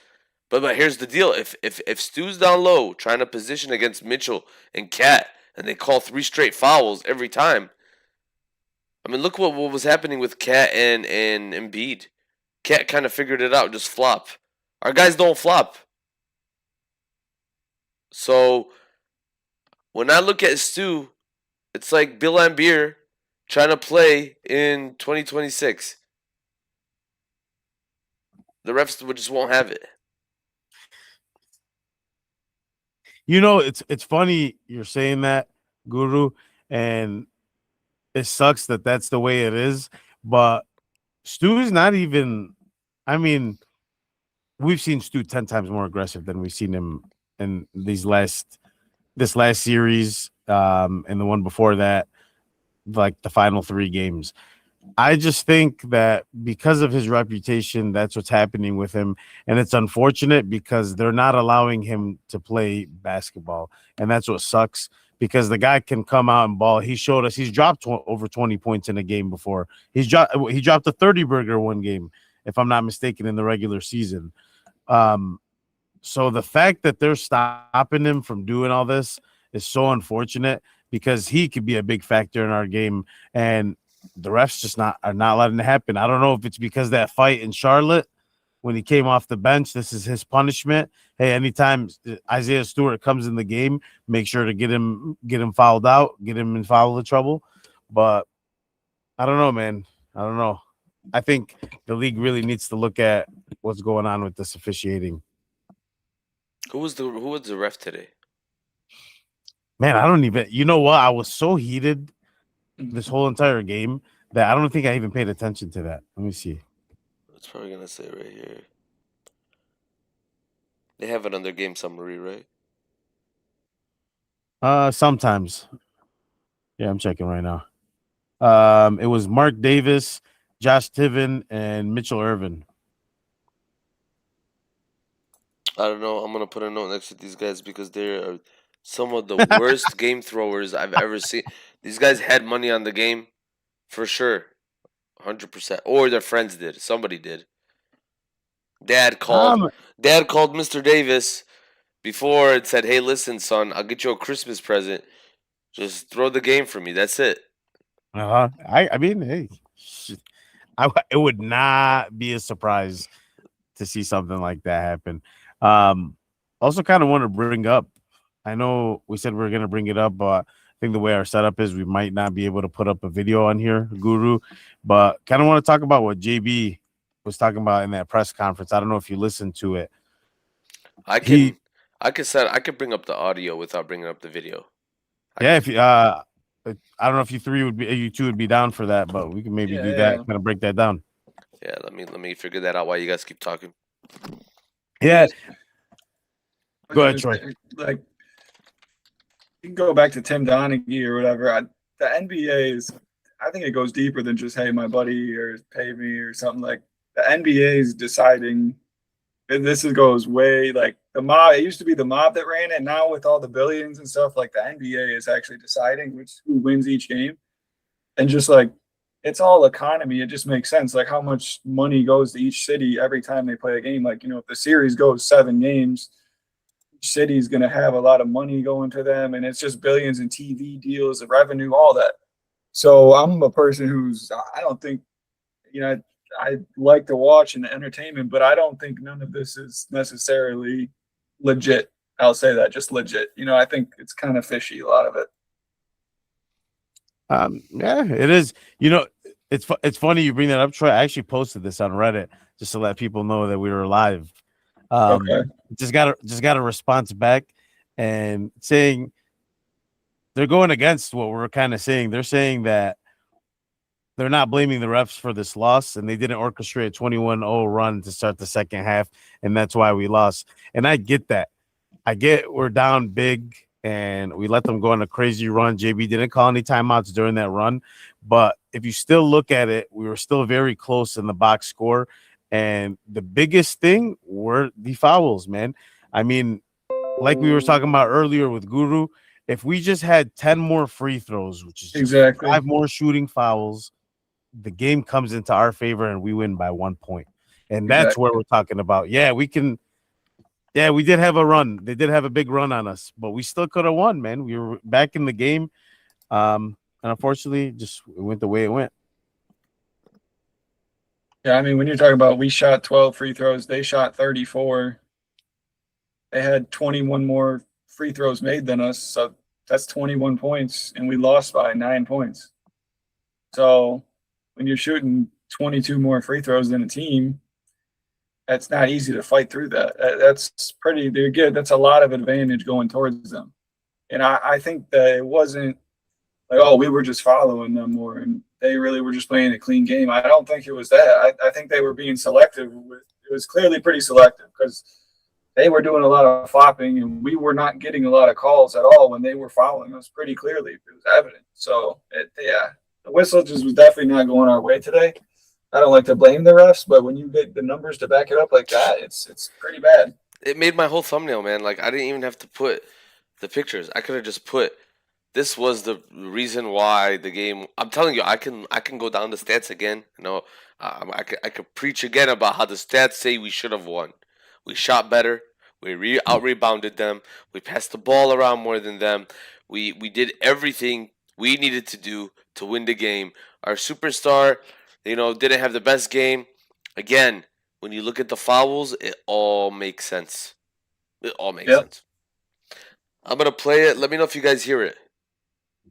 But here's the deal: if Stu's down low trying to position against Mitchell and Cat, and they call 3 straight fouls every time. I mean, look what was happening with Cat and Embiid. Cat kind of figured it out, just flop. Our guys don't flop. So when I look at Stu, it's like Bill Laimbeer trying to play in 2026. The refs just won't have it. It's funny you're saying that, Guru, and it sucks that that's the way it is. But Stu is not even. I mean, we've seen Stu 10 times more aggressive than we've seen him in this last series, and the one before that, like the final 3 games. I just think that because of his reputation, that's what's happening with him. And it's unfortunate because they're not allowing him to play basketball. And that's what sucks because the guy can come out and ball. He showed us he's dropped over 20 points in a game before. He dropped a 30 burger one game, if I'm not mistaken, in the regular season. So the fact that they're stopping him from doing all this is so unfortunate because he could be a big factor in our game. And the refs just are not letting it happen. I don't know if it's because that fight in Charlotte when he came off the bench, this is his punishment. Hey, anytime Isaiah Stewart comes in the game, make sure to get him fouled out, get him in foul trouble. But I don't know, man. I don't know. I think the league really needs to look at what's going on with this officiating. Who was the ref today? Man, I don't even. You know what? I was so heated this whole entire game that I don't think I even paid attention to that. Let me see. It's probably gonna say right here. They have it on their game summary, right? Sometimes. Yeah, I'm checking right now. It was Mark Davis, Josh Tiven, and Mitchell Irvin. I don't know. I'm gonna put a note next to these guys because they're some of the worst game throwers I've ever seen. These guys had money on the game, for sure, 100%. Or their friends did. Somebody did. Dad called. Um, Dad called Mr. Davis before and said, "Hey, listen, son, I'll get you a Christmas present. Just throw the game for me. That's it." I mean, hey, it would not be a surprise to see something like that happen. Also, kind of want to bring up. I know we said we were going to bring it up, but I think the way our setup is, we might not be able to put up a video on here, Guru. But kind of want to talk about what JB was talking about in that press conference. I don't know if you listened to it. I can, I can bring up the audio without bringing up the video. If I don't know if you two would be down for that, but we can maybe do that, kind of break that down. Yeah, let me figure that out while you guys keep talking. Yeah. Go ahead, Troy. Like, you can go back to Tim Donaghy or whatever. The NBA is, I think it goes deeper than just, hey, my buddy or pay me or something. Like, the NBA is deciding, and goes way, like, the mob. It used to be the mob that ran it. Now with all the billions and stuff, like, the NBA is actually deciding who wins each game. And just, like, it's all economy. It just makes sense. Like, how much money goes to each city every time they play a game. Like, if the series goes 7 games, each city is going to have a lot of money going to them. And it's just billions in TV deals, the revenue, all that. So I'm a person I don't think, I like to watch and the entertainment, but I don't think none of this is necessarily legit. I'll say that, just legit. I think it's kind of fishy, a lot of it. Yeah, it is. It's funny you bring that up, Troy. I actually posted this on Reddit just to let people know that we were live. Okay. Just got a response back and saying they're going against what we're kind of saying. They're saying that they're not blaming the refs for this loss, and they didn't orchestrate a 21-0 run to start the second half, and that's why we lost. And I get that. I get we're down big, and we let them go on a crazy run. JB didn't call any timeouts during that run, but if you still look at it, we were still very close in the box score. And the biggest thing were the fouls, man. I mean, like we were talking about earlier with Guru, if we just had 10 more free throws, which is just Exactly. 5 more shooting fouls, the game comes into our favor and we win by 1 point. And that's where we're talking about. Yeah, we can. Yeah, we did have a run. They did have a big run on us, but we still could have won, man. We were back in the game. And unfortunately, just it went the way it went. Yeah, I mean, when you're talking about we shot 12 free throws, they shot 34. They had 21 more free throws made than us, so that's 21 points, and we lost by 9 points. So when you're shooting 22 more free throws than a team, that's not easy to fight through that. That's pretty they're good. That's a lot of advantage going towards them. And I think that it wasn't like, oh, we were just following them more and they really were just playing a clean game. I don't think it was that. I think they were being selective. It was clearly pretty selective because they were doing a lot of flopping and we were not getting a lot of calls at all when they were fouling us pretty clearly. It was evident. So, yeah, the whistle just was definitely not going our way today. I don't like to blame the refs, but when you get the numbers to back it up like that, it's pretty bad. It made my whole thumbnail, man. Like I didn't even have to put the pictures. I could have just put this was the reason why the game. I'm telling you, I can go down the stats again. You know, I could preach again about how the stats say we should have won. We shot better. We out rebounded them. We passed the ball around more than them. We did everything we needed to do to win the game. Our superstar, didn't have the best game. Again, when you look at the fouls, it all makes sense. It all makes sense. I'm gonna play it. Let me know if you guys hear it.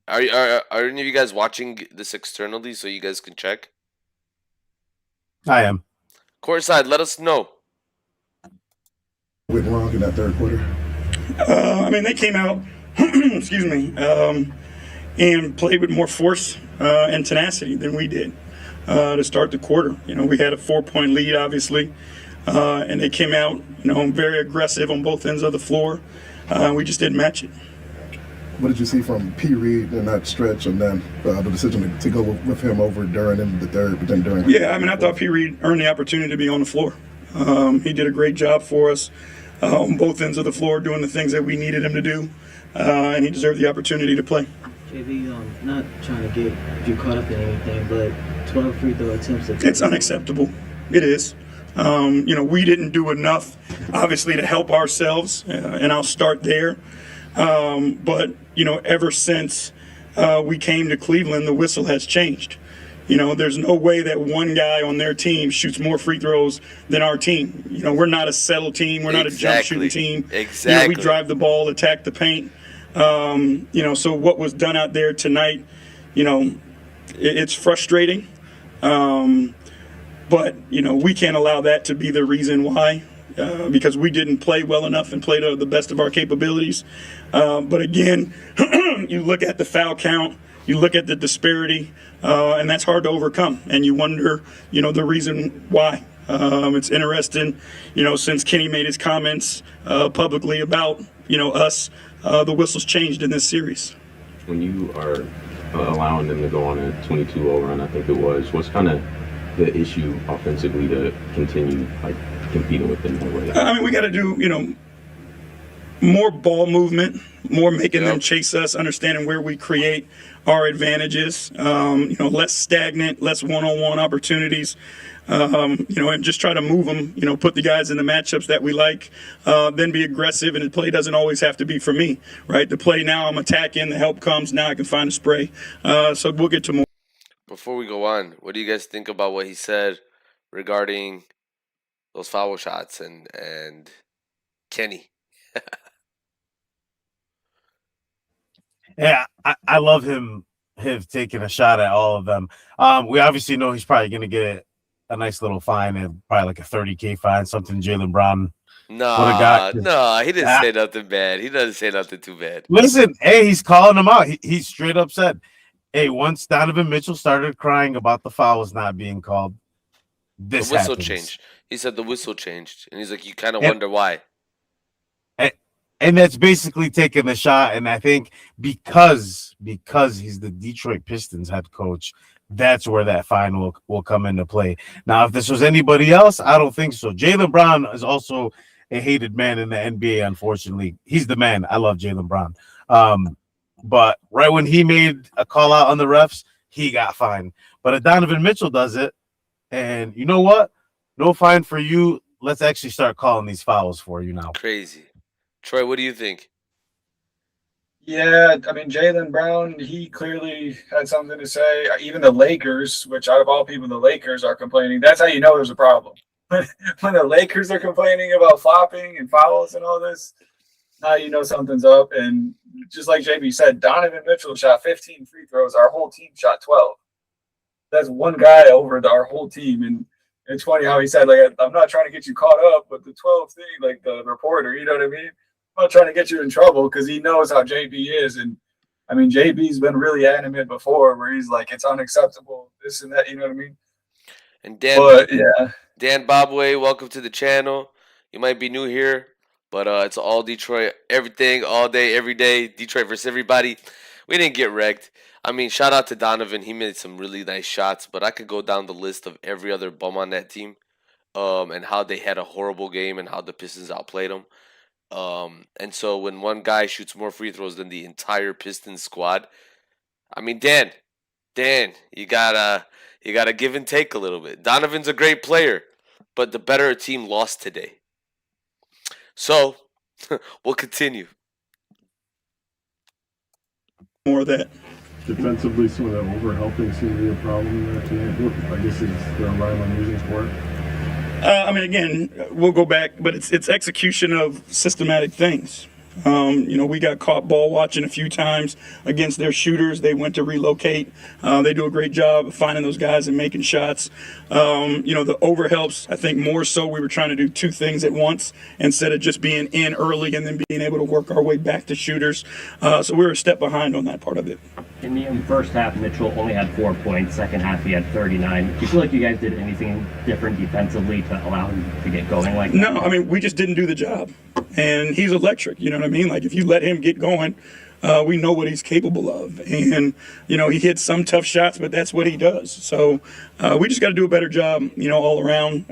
Are any of you guys watching this externally so you guys can check? I am. Courtside, let us know. Went wrong in that third quarter? I mean, they came out, excuse me, and played with more force and tenacity than we did to start the quarter. We had a 4-point lead, obviously, and they came out, very aggressive on both ends of the floor. We just didn't match it. What did you see from P. Reed in that stretch and then the decision to go with him over during in the third, but then during? Yeah, I mean, I thought P. Reed earned the opportunity to be on the floor. He did a great job for us on both ends of the floor, doing the things that we needed him to do, and he deserved the opportunity to play. JB, not trying to get you caught up in anything, but 12 free throw attempts. It's unacceptable. It is. We didn't do enough, obviously, to help ourselves, and I'll start there. But ever since we came to Cleveland, the whistle has changed. There's no way that one guy on their team shoots more free throws than our team. We're not a settle team. We're not a jump shooting team. Exactly. We drive the ball, attack the paint. So what was done out there tonight, it's frustrating. But we can't allow that to be the reason why. Because we didn't play well enough and play to the best of our capabilities. But again, you look at the foul count, you look at the disparity, and that's hard to overcome. And you wonder, the reason why. It's interesting, since Kenny made his comments publicly about, us, the whistle's changed in this series. When you are allowing them to go on a 22-0 run, I think it was, what's kind of the issue offensively to continue, competing with them that way? I mean, we got to do, more ball movement, more making them chase us, understanding where we create our advantages, less stagnant, less one-on-one opportunities, and just try to move them, put the guys in the matchups that we like, then be aggressive, and the play doesn't always have to be for me, right? The play now I'm attacking, the help comes, now I can find a spray. So we'll get to more. Before we go on, what do you guys think about what he said regarding those foul shots and Kenny? Yeah, I love him taking a shot at all of them. We obviously know he's probably going to get a nice little fine, and probably like a $30K fine, something Jaylen Brown. No, he didn't say nothing bad. He doesn't say nothing too bad. Listen, hey, he's calling him out. He's straight up said, hey, once Donovan Mitchell started crying about the fouls not being called, The whistle happens. changed. He said the whistle changed, and he's like, you kind of wonder why. And that's basically taking the shot. And I think because he's the Detroit Pistons head coach, that's where that fine will come into play. Now, if this was anybody else, I don't think so. Jaylen Brown is also a hated man in the NBA, unfortunately. He's the man. I love Jaylen Brown. But right when he made a call out on the refs, he got fined. But if Donovan Mitchell does it, and you know what? No fine for you. Let's actually start calling these fouls for you now. Crazy. Troy, what do you think? Yeah, I mean, Jaylen Brown, he clearly had something to say. Even the Lakers, which out of all people, the Lakers are complaining. That's how you know there's a problem. When the Lakers are complaining about flopping and fouls and all this, now you know something's up. And just like JB said, Donovan Mitchell shot 15 free throws. Our whole team shot 12. That's one guy over our whole team. And it's funny how he said, like, I'm not trying to get you caught up, but the 12 thing, like the reporter, you know what I mean? I'm not trying to get you in trouble because he knows how JB is. And I mean, JB's been really adamant before where he's like, it's unacceptable, this and that, you know what I mean? And Dan Bobway, welcome to the channel. You might be new here, but it's all Detroit, everything, all day, every day. Detroit versus everybody. We didn't get wrecked. I mean, shout out to Donovan. He made some really nice shots, but I could go down the list of every other bum on that team, and how they had a horrible game and how the Pistons outplayed them. And so when one guy shoots more free throws than the entire Pistons squad, I mean, Dan, you gotta give and take a little bit. Donovan's a great player, but the better team lost today. So we'll continue. More of that. Defensively, some of that overhelping seems to be a problem there tonight. I guess is the rhyme I'm using for it. I mean, again, we'll go back, but it's execution of systematic things. We got caught ball watching a few times against their shooters. They went to relocate. They do a great job of finding those guys and making shots. The overhelps, I think more so we were trying to do two things at once instead of just being in early and then being able to work our way back to shooters. So we were a step behind on that part of it. In the first half, Mitchell only had 4 points. Second half, he had 39. Do you feel like you guys did anything different defensively to allow him to get going like that? No, I mean, we just didn't do the job. And he's electric, you know what I mean? Like, if you let him get going, we know what he's capable of. And, he hits some tough shots, but that's what he does. So we just got to do a better job, all around.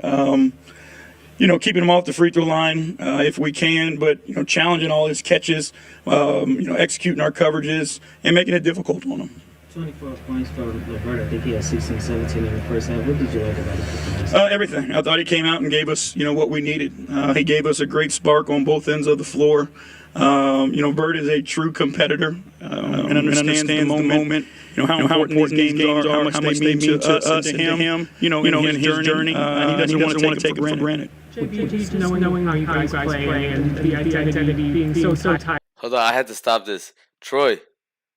Keeping him off the free throw line if we can, but, challenging all his catches, executing our coverages and making it difficult on him. 24 points for LeVert. I think he had 16, 17 in the first half. What did you like about it? Everything. I thought he came out and gave us, what we needed. He gave us a great spark on both ends of the floor. Vert is a true competitor and understands the moment. How important these games are, how much they mean to us and to him. In his journey, he doesn't want to take it for granted. JP, knowing how you guys play and the identity being so tight. Hold on, I had to stop this. Troy,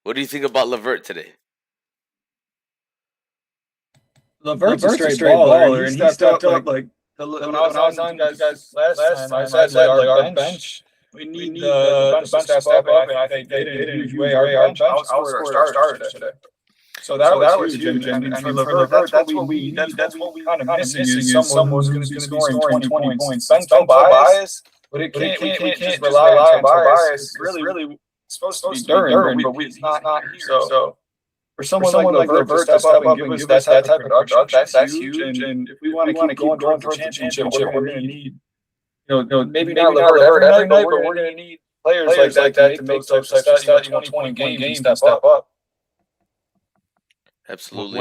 what do you think about LeVert today? LeVert's a straight baller, and he stepped up like when I was on you guys last time. I said like our bench, we need the bench to step up, and I think they did in a huge way. Our bench outscored our starters today. So that was huge. And for LeVert, that's what we need. That's what we kind of missing is someone who's going to be scoring 20 points. Bench no bias, but we can't just rely on bias. It's really supposed to be Duran, but it's not here. So for someone like LeVert to step up and give us that type of production, that's huge. And if we want to keep going towards the championship, we're going to need, maybe not LeVert every night, but we're going to need players like that to make those types of 20 games and step up. Absolutely.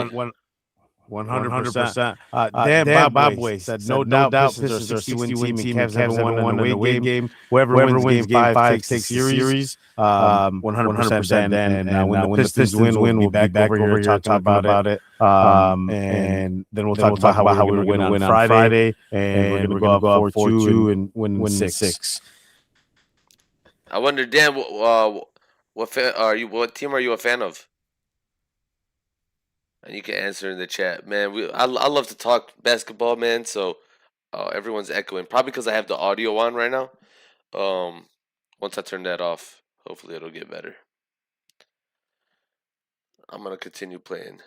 100%. Dan Bobway said, no doubt Pistons are a 60-win team and Cavs haven't won an away game. Whoever wins game 5 takes series. 100%. And when the Pistons win, we'll be back over here talking about it. And then we'll talk about how we were going to win on Friday. And we're going to go up 4-2 and win 6. I wonder, Dan, what team are you a fan of? And you can answer in the chat, man. I love to talk basketball, man. So everyone's echoing, probably because I have the audio on right now. Once I turn that off, hopefully it'll get better. I'm gonna continue playing.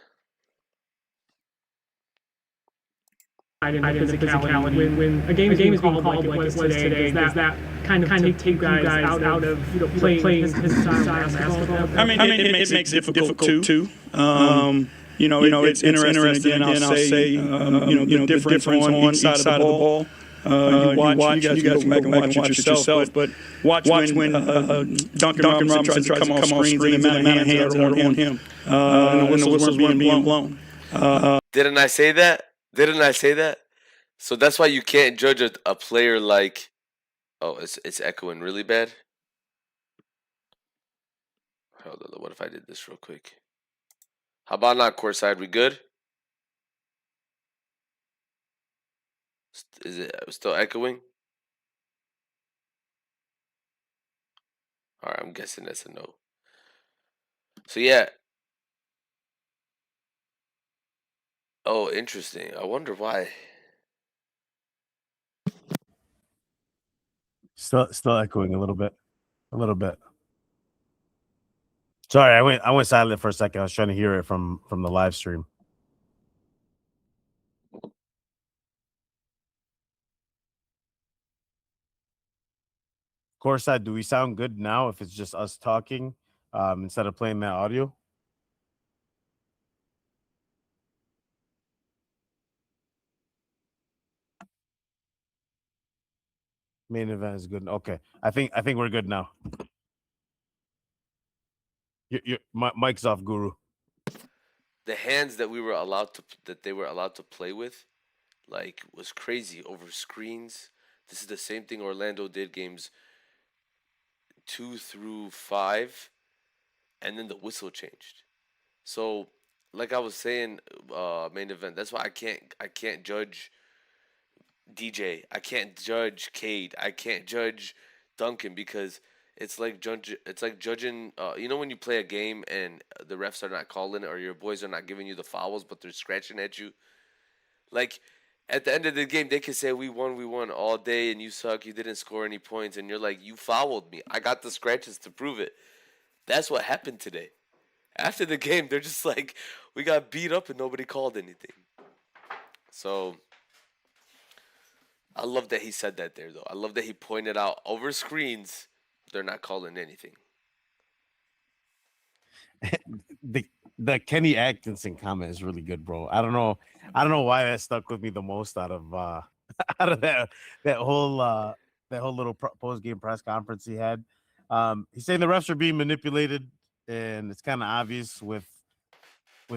Physicality. When a game is being called like it was today, does that kind of take you guys out of playing his style of basketball? I mean, it makes it difficult too. It's interesting. Again, I'll say, the difference on each side of the ball. You guys can go back and watch it yourself. But watch when Duncan Robinson tries to come off screens and the amount of hands that are on him. And the whistles weren't being blown. Didn't I say that? Didn't I say that? So that's why you can't judge a player like. Oh, it's echoing really bad. Hold on, what if I did this real quick? How about not courtside? We good? Is it still echoing? All right, I'm guessing that's a no. So yeah. Oh, interesting. I wonder why. Still echoing a little bit. A little bit. Sorry, I went silent for a second. I was trying to hear it from the live stream. Courtside, do we sound good now if it's just us talking instead of playing that audio? Main event is good. Okay, I think we're good now. Your mic's off, Guru. The hands that they were allowed to play with, like, was crazy over screens. This is the same thing Orlando did games 2 through 5, and then the whistle changed. So, like I was saying, main event. That's why I can't judge DJ. I can't judge Cade. I can't judge Duncan because it's like judging. When you play a game and the refs are not calling it, or your boys are not giving you the fouls, but they're scratching at you. Like, at the end of the game, they can say we won all day, and you suck. You didn't score any points, and you're like, you fouled me. I got the scratches to prove it. That's what happened today. After the game, they're just like, we got beat up and nobody called anything. So, I love that he said that there, though. I love that he pointed out over screens, they're not calling anything. The Kenny Atkinson comment is really good, bro. I don't know why that stuck with me the most out of that whole little post game press conference he had. He's saying the refs are being manipulated, and it's kind of obvious with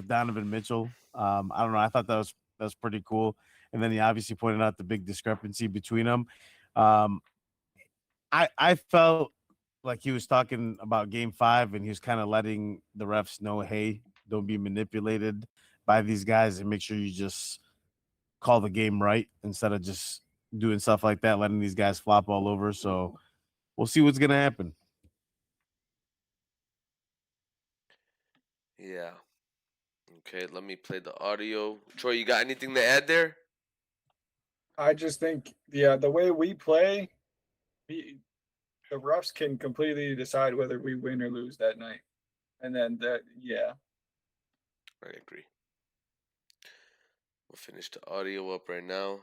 Donovan Mitchell. I don't know. I thought that was pretty cool. And then he obviously pointed out the big discrepancy between them. I felt like he was talking about Game 5, and he was kind of letting the refs know, hey, don't be manipulated by these guys, and make sure you just call the game right instead of just doing stuff like that, letting these guys flop all over. So we'll see what's gonna happen. Yeah. Okay, let me play the audio. Troy, you got anything to add there? I just think, the way we play, the refs can completely decide whether we win or lose that night. And then I agree. We'll finish the audio up right now.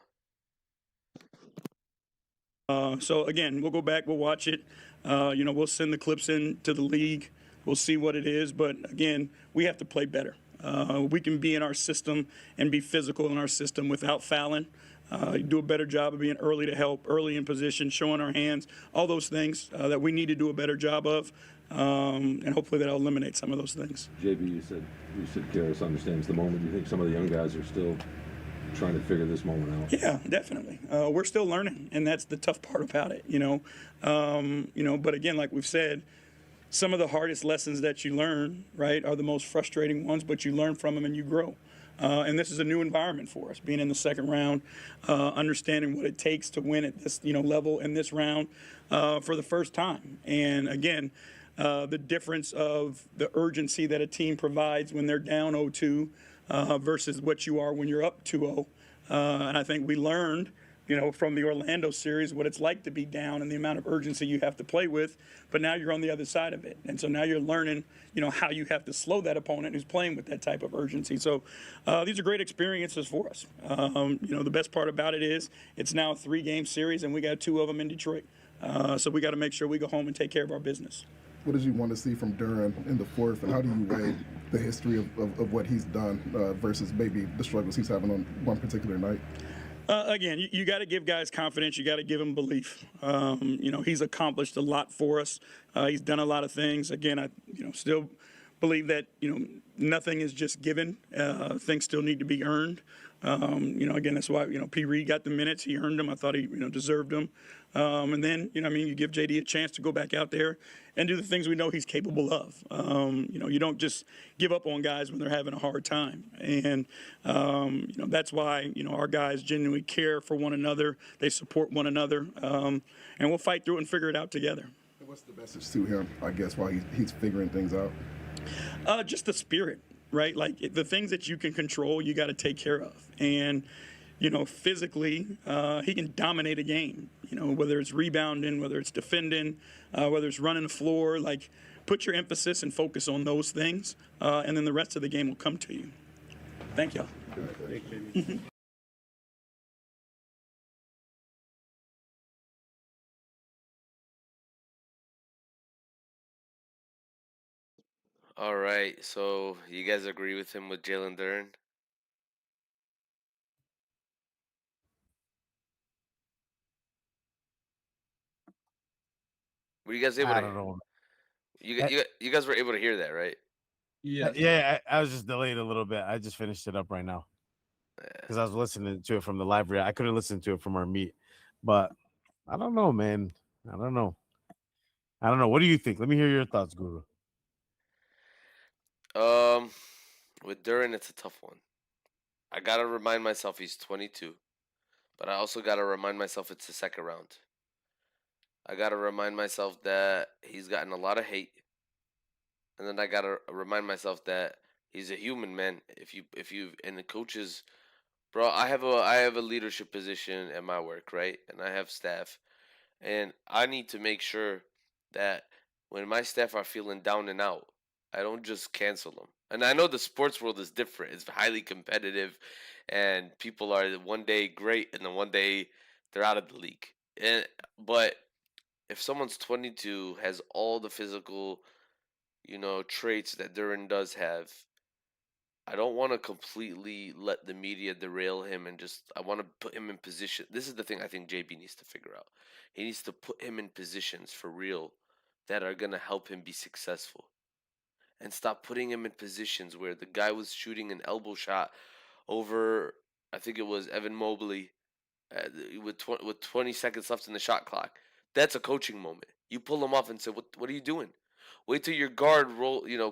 So again, we'll go back, we'll watch it. We'll send the clips in to the league. We'll see what it is. But again, we have to play better. We can be in our system and be physical in our system without fouling. Do a better job of being early to help, early in position, showing our hands, all those things that we need to do a better job of. And hopefully that'll eliminate some of those things. JB, you said Karras understands the moment. Do you think some of the young guys are still trying to figure this moment out? Yeah, definitely. We're still learning, and that's the tough part about it, But again, like we've said, some of the hardest lessons that you learn, right, are the most frustrating ones, but you learn from them and you grow. And this is a new environment for us, being in the second round, understanding what it takes to win at this, level in this round for the first time. And again, the difference of the urgency that a team provides when they're down 0-2 versus what you are when you're up 2-0. And I think we learned, from the Orlando series, what it's like to be down and the amount of urgency you have to play with. But now you're on the other side of it. And so now you're learning, how you have to slow that opponent who's playing with that type of urgency. So these are great experiences for us. The best part about it is it's now a 3-game series, and we got 2 of them in Detroit. So we got to make sure we go home and take care of our business. What did you want to see from Duran in the fourth, and how do you weigh the history of what he's done versus maybe the struggles he's having on one particular night? Again, you got to give guys confidence. You got to give them belief. He's accomplished a lot for us. He's done a lot of things. Again, I still believe that nothing is just given. Things still need to be earned. Again, that's why P. Reed got the minutes. He earned them. I thought he deserved them. And then you give JD a chance to go back out there and do the things we know he's capable of. You don't just give up on guys when they're having a hard time. And that's why our guys genuinely care for one another. They support one another, and we'll fight through it and figure it out together. And what's the message to him, I guess, while he's figuring things out? Just the spirit, right? Like the things that you can control, you got to take care of. And, physically, he can dominate a game, whether it's rebounding, whether it's defending, whether it's running the floor. Like, put your emphasis and focus on those things, and then the rest of the game will come to you. Thank y'all. All right, so you guys agree with him with Jalen Duren? Were you guys able I to? don't know. You guys were able to hear that, right? Yeah, I was just delayed a little bit. I just finished it up right now because I was listening to it from the live. I couldn't listen to it from our meet, but I don't know, man. I don't know. What do you think? Let me hear your thoughts, Guru. With Duren, it's a tough one. I gotta remind myself he's 22, but I also gotta remind myself it's the second round. I gotta remind myself that he's gotten a lot of hate, and then I gotta remind myself that he's a human, man. If you and the coaches, bro, I have a leadership position at my work, right, and I have staff, and I need to make sure that when my staff are feeling down and out, I don't just cancel them. And I know the sports world is different. It's highly competitive, and people are one day great, and then one day they're out of the league. But if someone's 22, has all the physical, traits that Duran does have, I don't want to completely let the media derail him and I want to put him in position. This is the thing I think JB needs to figure out. He needs to put him in positions for real that are going to help him be successful. And stop putting him in positions where the guy was shooting an elbow shot over, I think it was Evan Mobley, with 20 seconds left in the shot clock. That's a coaching moment. You pull him off and say, "What are you doing?" Wait till your guard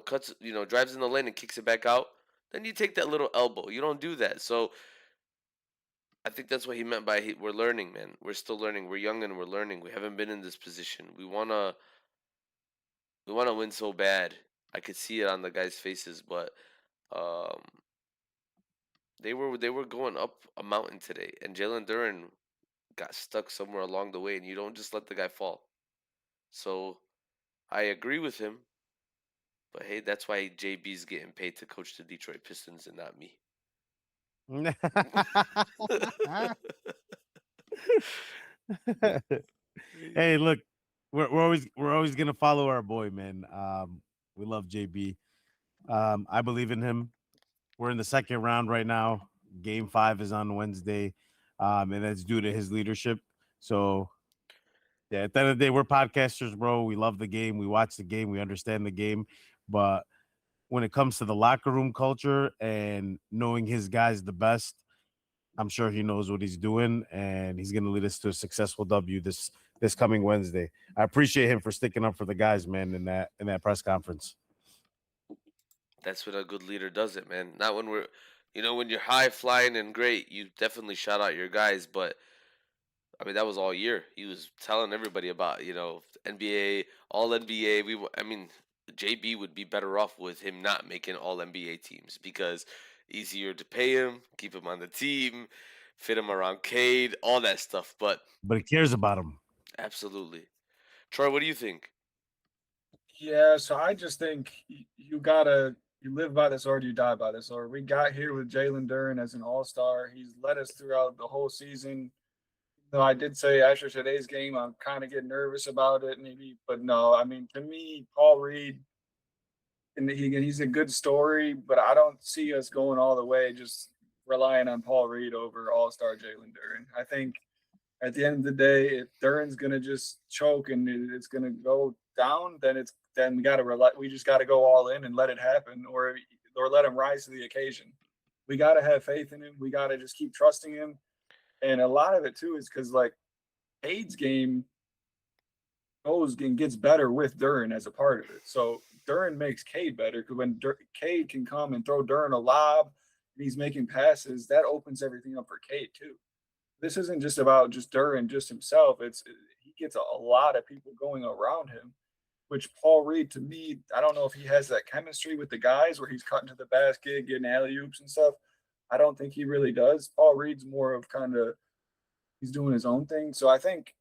cuts, drives in the lane and kicks it back out. Then you take that little elbow. You don't do that. So I think that's what he meant by we're learning, man. We're still learning. We're young and we're learning. We haven't been in this position. We wanna win so bad. I could see it on the guys' faces, but they were going up a mountain today, and Jalen Duren got stuck somewhere along the way, and you don't just let the guy fall. So I agree with him, but hey, that's why JB's getting paid to coach the Detroit Pistons and not me. Hey, look, we're always gonna follow our boy, man. We love JB. I believe in him. We're in the second round right now. Game 5 is on Wednesday, and that's due to his leadership. So, yeah, at the end of the day, we're podcasters, bro. We love the game. We watch the game. We understand the game. But when it comes to the locker room culture and knowing his guys the best, I'm sure he knows what he's doing, and he's going to lead us to a successful W this coming Wednesday. I appreciate him for sticking up for the guys, man, in that press conference. That's what a good leader does it, man. Not when when you're high flying and great, you definitely shout out your guys, but I mean that was all year. He was telling everybody about, NBA, all NBA. JB would be better off with him not making all NBA teams because easier to pay him, keep him on the team, fit him around Cade, all that stuff. But he cares about him. Absolutely. Troy, what do you think? Yeah, so I just think you live by this or you die by this. Or we got here with Jalen Duren as an all-star. He's led us throughout the whole season. No, I did say after today's game, I'm kind of getting nervous about it, maybe, but no, I mean, to me, Paul Reed, and he's a good story, but I don't see us going all the way just relying on Paul Reed over All Star Jalen Duren. I think at the end of the day, if Duren's gonna just choke and it's gonna go down, then we gotta we just gotta go all in and let it happen, or let him rise to the occasion. We gotta have faith in him. We gotta just keep trusting him. And a lot of it too is because like Cade's game goes and gets better with Duren as a part of it. So Duren makes Cade better because when Cade can come and throw Duren a lob and he's making passes, that opens everything up for Cade too. This isn't just about just Duren just himself. He gets a lot of people going around him, which Paul Reed, to me, I don't know if he has that chemistry with the guys where he's cutting to the basket, getting alley oops and stuff. I don't think he really does. Paul Reed's more of kind of he's doing his own thing. So I think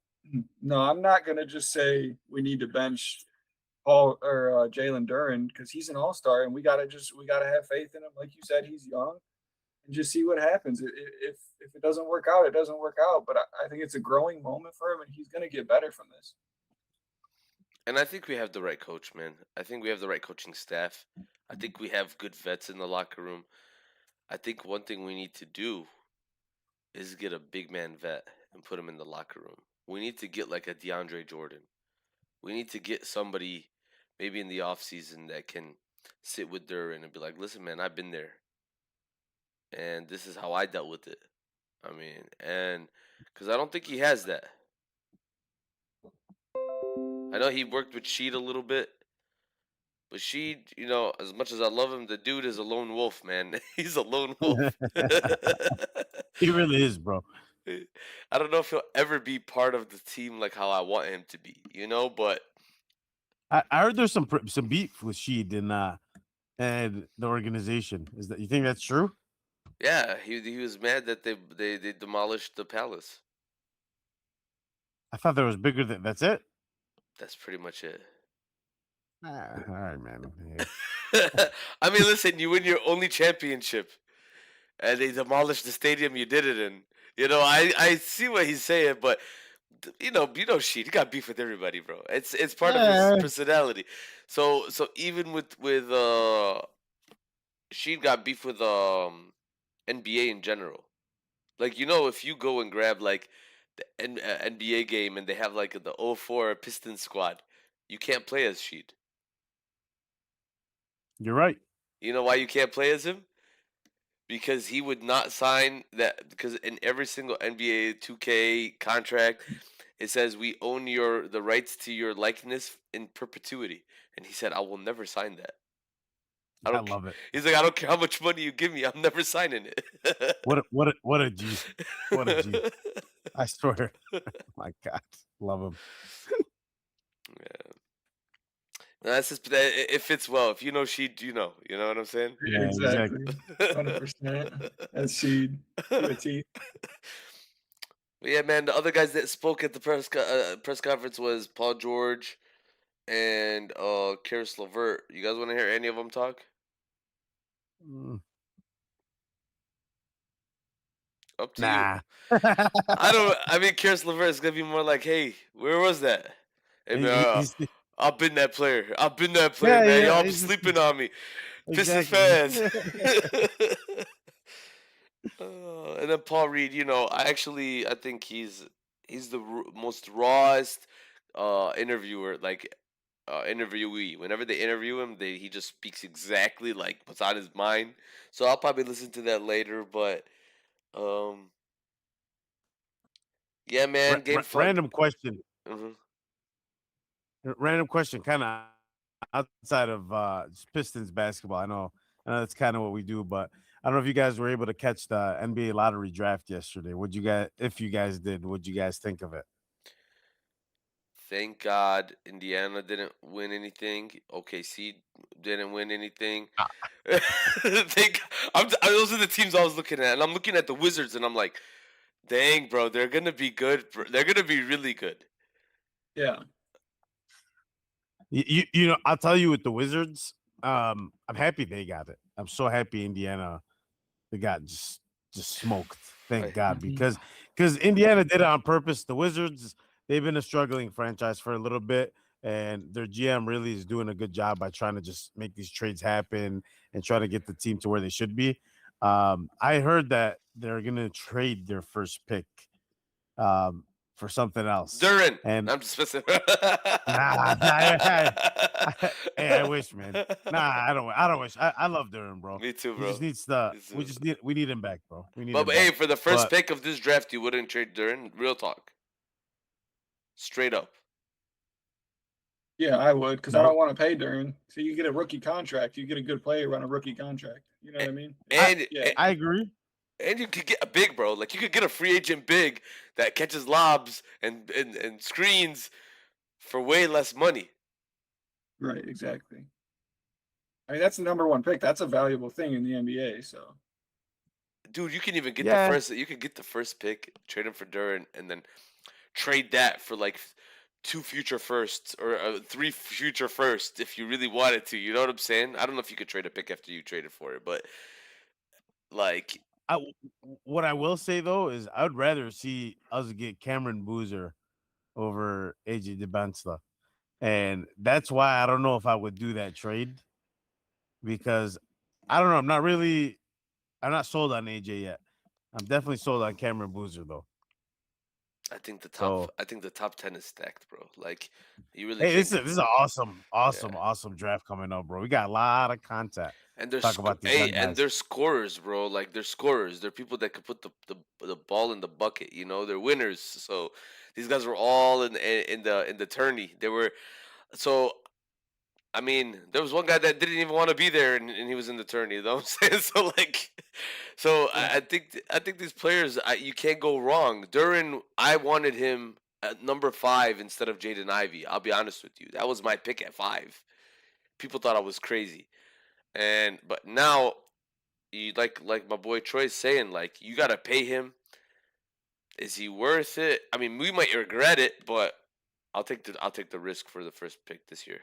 no, I'm not gonna just say we need to bench Paul or Jalen Duren because he's an all-star and we gotta have faith in him. Like you said, he's young and just see what happens. If it doesn't work out, it doesn't work out. But I think it's a growing moment for him and he's gonna get better from this. And I think we have the right coach, man. I think we have the right coaching staff. I think we have good vets in the locker room. I think one thing we need to do is get a big man vet and put him in the locker room. We need to get like a DeAndre Jordan. We need to get somebody maybe in the offseason that can sit with Duren and be like, listen, man, I've been there. And this is how I dealt with it. I mean, and because I don't think he has that. I know he worked with Sheed a little bit. But Sheed, you know, as much as I love him, the dude is a lone wolf, man. He's a lone wolf. He really is, bro. I don't know if he'll ever be part of the team like how I want him to be, you know. But I heard there's some beef with Sheed and the organization. Is that you think that's true? yeah, he was mad that they demolished the palace. I thought there was bigger than that's it. That's pretty much it. All right, man. I mean, listen, you win your only championship, and they demolished the stadium you did it in. You know, I see what he's saying, but you know, Sheed, he got beef with everybody, bro. It's part of his personality. So even with Sheed got beef with NBA in general. Like, you know, if you go and grab like the NBA game and they have like the 04 Pistons squad, you can't play as Sheed. You're right. You know why you can't play as him? Because he would not sign that. Because in every single NBA 2K contract, it says we own the rights to your likeness in perpetuity. And he said, I will never sign that. I love it. He's like, I don't care how much money you give me, I'm never signing it. What a G. What a G. I swear. My God. Love him. Yeah. That's just it fits well. If you know Sheed, you know what I'm saying? Yeah, exactly. 100%. That's Sheed. But yeah, man. The other guys that spoke at the press conference was Paul George and Karis LeVert. You guys want to hear any of them talk? Up to you. I mean, Karis LeVert is gonna be more like, hey, where was that? Hey, man, I've been that player. Man. Y'all been sleeping on me. Pistons fans. And then Paul Reed, you know, I think he's the most rawest interviewer, like interviewee. Whenever they interview him, he just speaks exactly like what's on his mind. So I'll probably listen to that later, but yeah, man. Game random question. Mm-hmm. Random question, kind of outside of Pistons basketball. I know that's kind of what we do, but I don't know if you guys were able to catch the NBA lottery draft yesterday. If you guys did, what'd you guys think of it? Thank God Indiana didn't win anything. OKC didn't win anything. Those are the teams I was looking at, and I'm looking at the Wizards, and I'm like, dang, bro, they're gonna be good. They're gonna be really good. Yeah. You know, I'll tell you with the Wizards, I'm happy they got it. I'm so happy Indiana they got just smoked. Thank God, because because Indiana did it on purpose. The Wizards, they've been a struggling franchise for a little bit, and their GM really is doing a good job by trying to just make these trades happen and try to get the team to where they should be. I heard that they're going to trade their first pick for something else. Duran. And I'm just messing. hey, I wish, man. Nah, I don't wish. I love Duran, bro. Me too, He bro. just needs to. Me too. We need him back, bro. We need But, him hey, back. for the first But- pick of this draft, you wouldn't trade Duran? Real talk. Straight up. Yeah, I would, because I No. don't want to pay Duran. So you get a rookie contract. You get a good player on a rookie contract. You know what I mean? And I agree. And you could get a big, bro. Like, you could get a free agent big that catches lobs and screens for way less money. Right, exactly. I mean, that's the number one pick. That's a valuable thing in the NBA. So, Dude, you can even get Yeah. the first. You could get the first pick, trade him for Duran, and then trade that for like 2 future firsts or 3 future firsts if you really wanted to. You know what I'm saying? I don't know if you could trade a pick after you traded for it, but like, What I will say though is I would rather see us get Cameron Boozer over AJ DeBensla, and that's why I don't know if I would do that trade because I don't know. I'm not sold on AJ yet. I'm definitely sold on Cameron Boozer though. I think the So- top 10 is stacked, bro. Like, you really. Hey, can't this is an awesome draft coming up, bro. We got a lot of content. And they're Talk about these young and guys. they're scorers, bro. Like, they're scorers. They're people that could put the ball in the bucket. You know, they're winners. So these guys were all in the tourney. They were. So, I mean, there was one guy that didn't even want to be there, and he was in the tourney. You know what I'm saying? So like, I think these players, you can't go wrong. Duran, I wanted him at number 5 instead of Jaden Ivey. I'll be honest with you. That was my pick at 5. People thought I was crazy. But now, you like my boy Troy's saying, like, you gotta pay him. Is he worth it? I mean, we might regret it, but I'll take the risk for the first pick this year.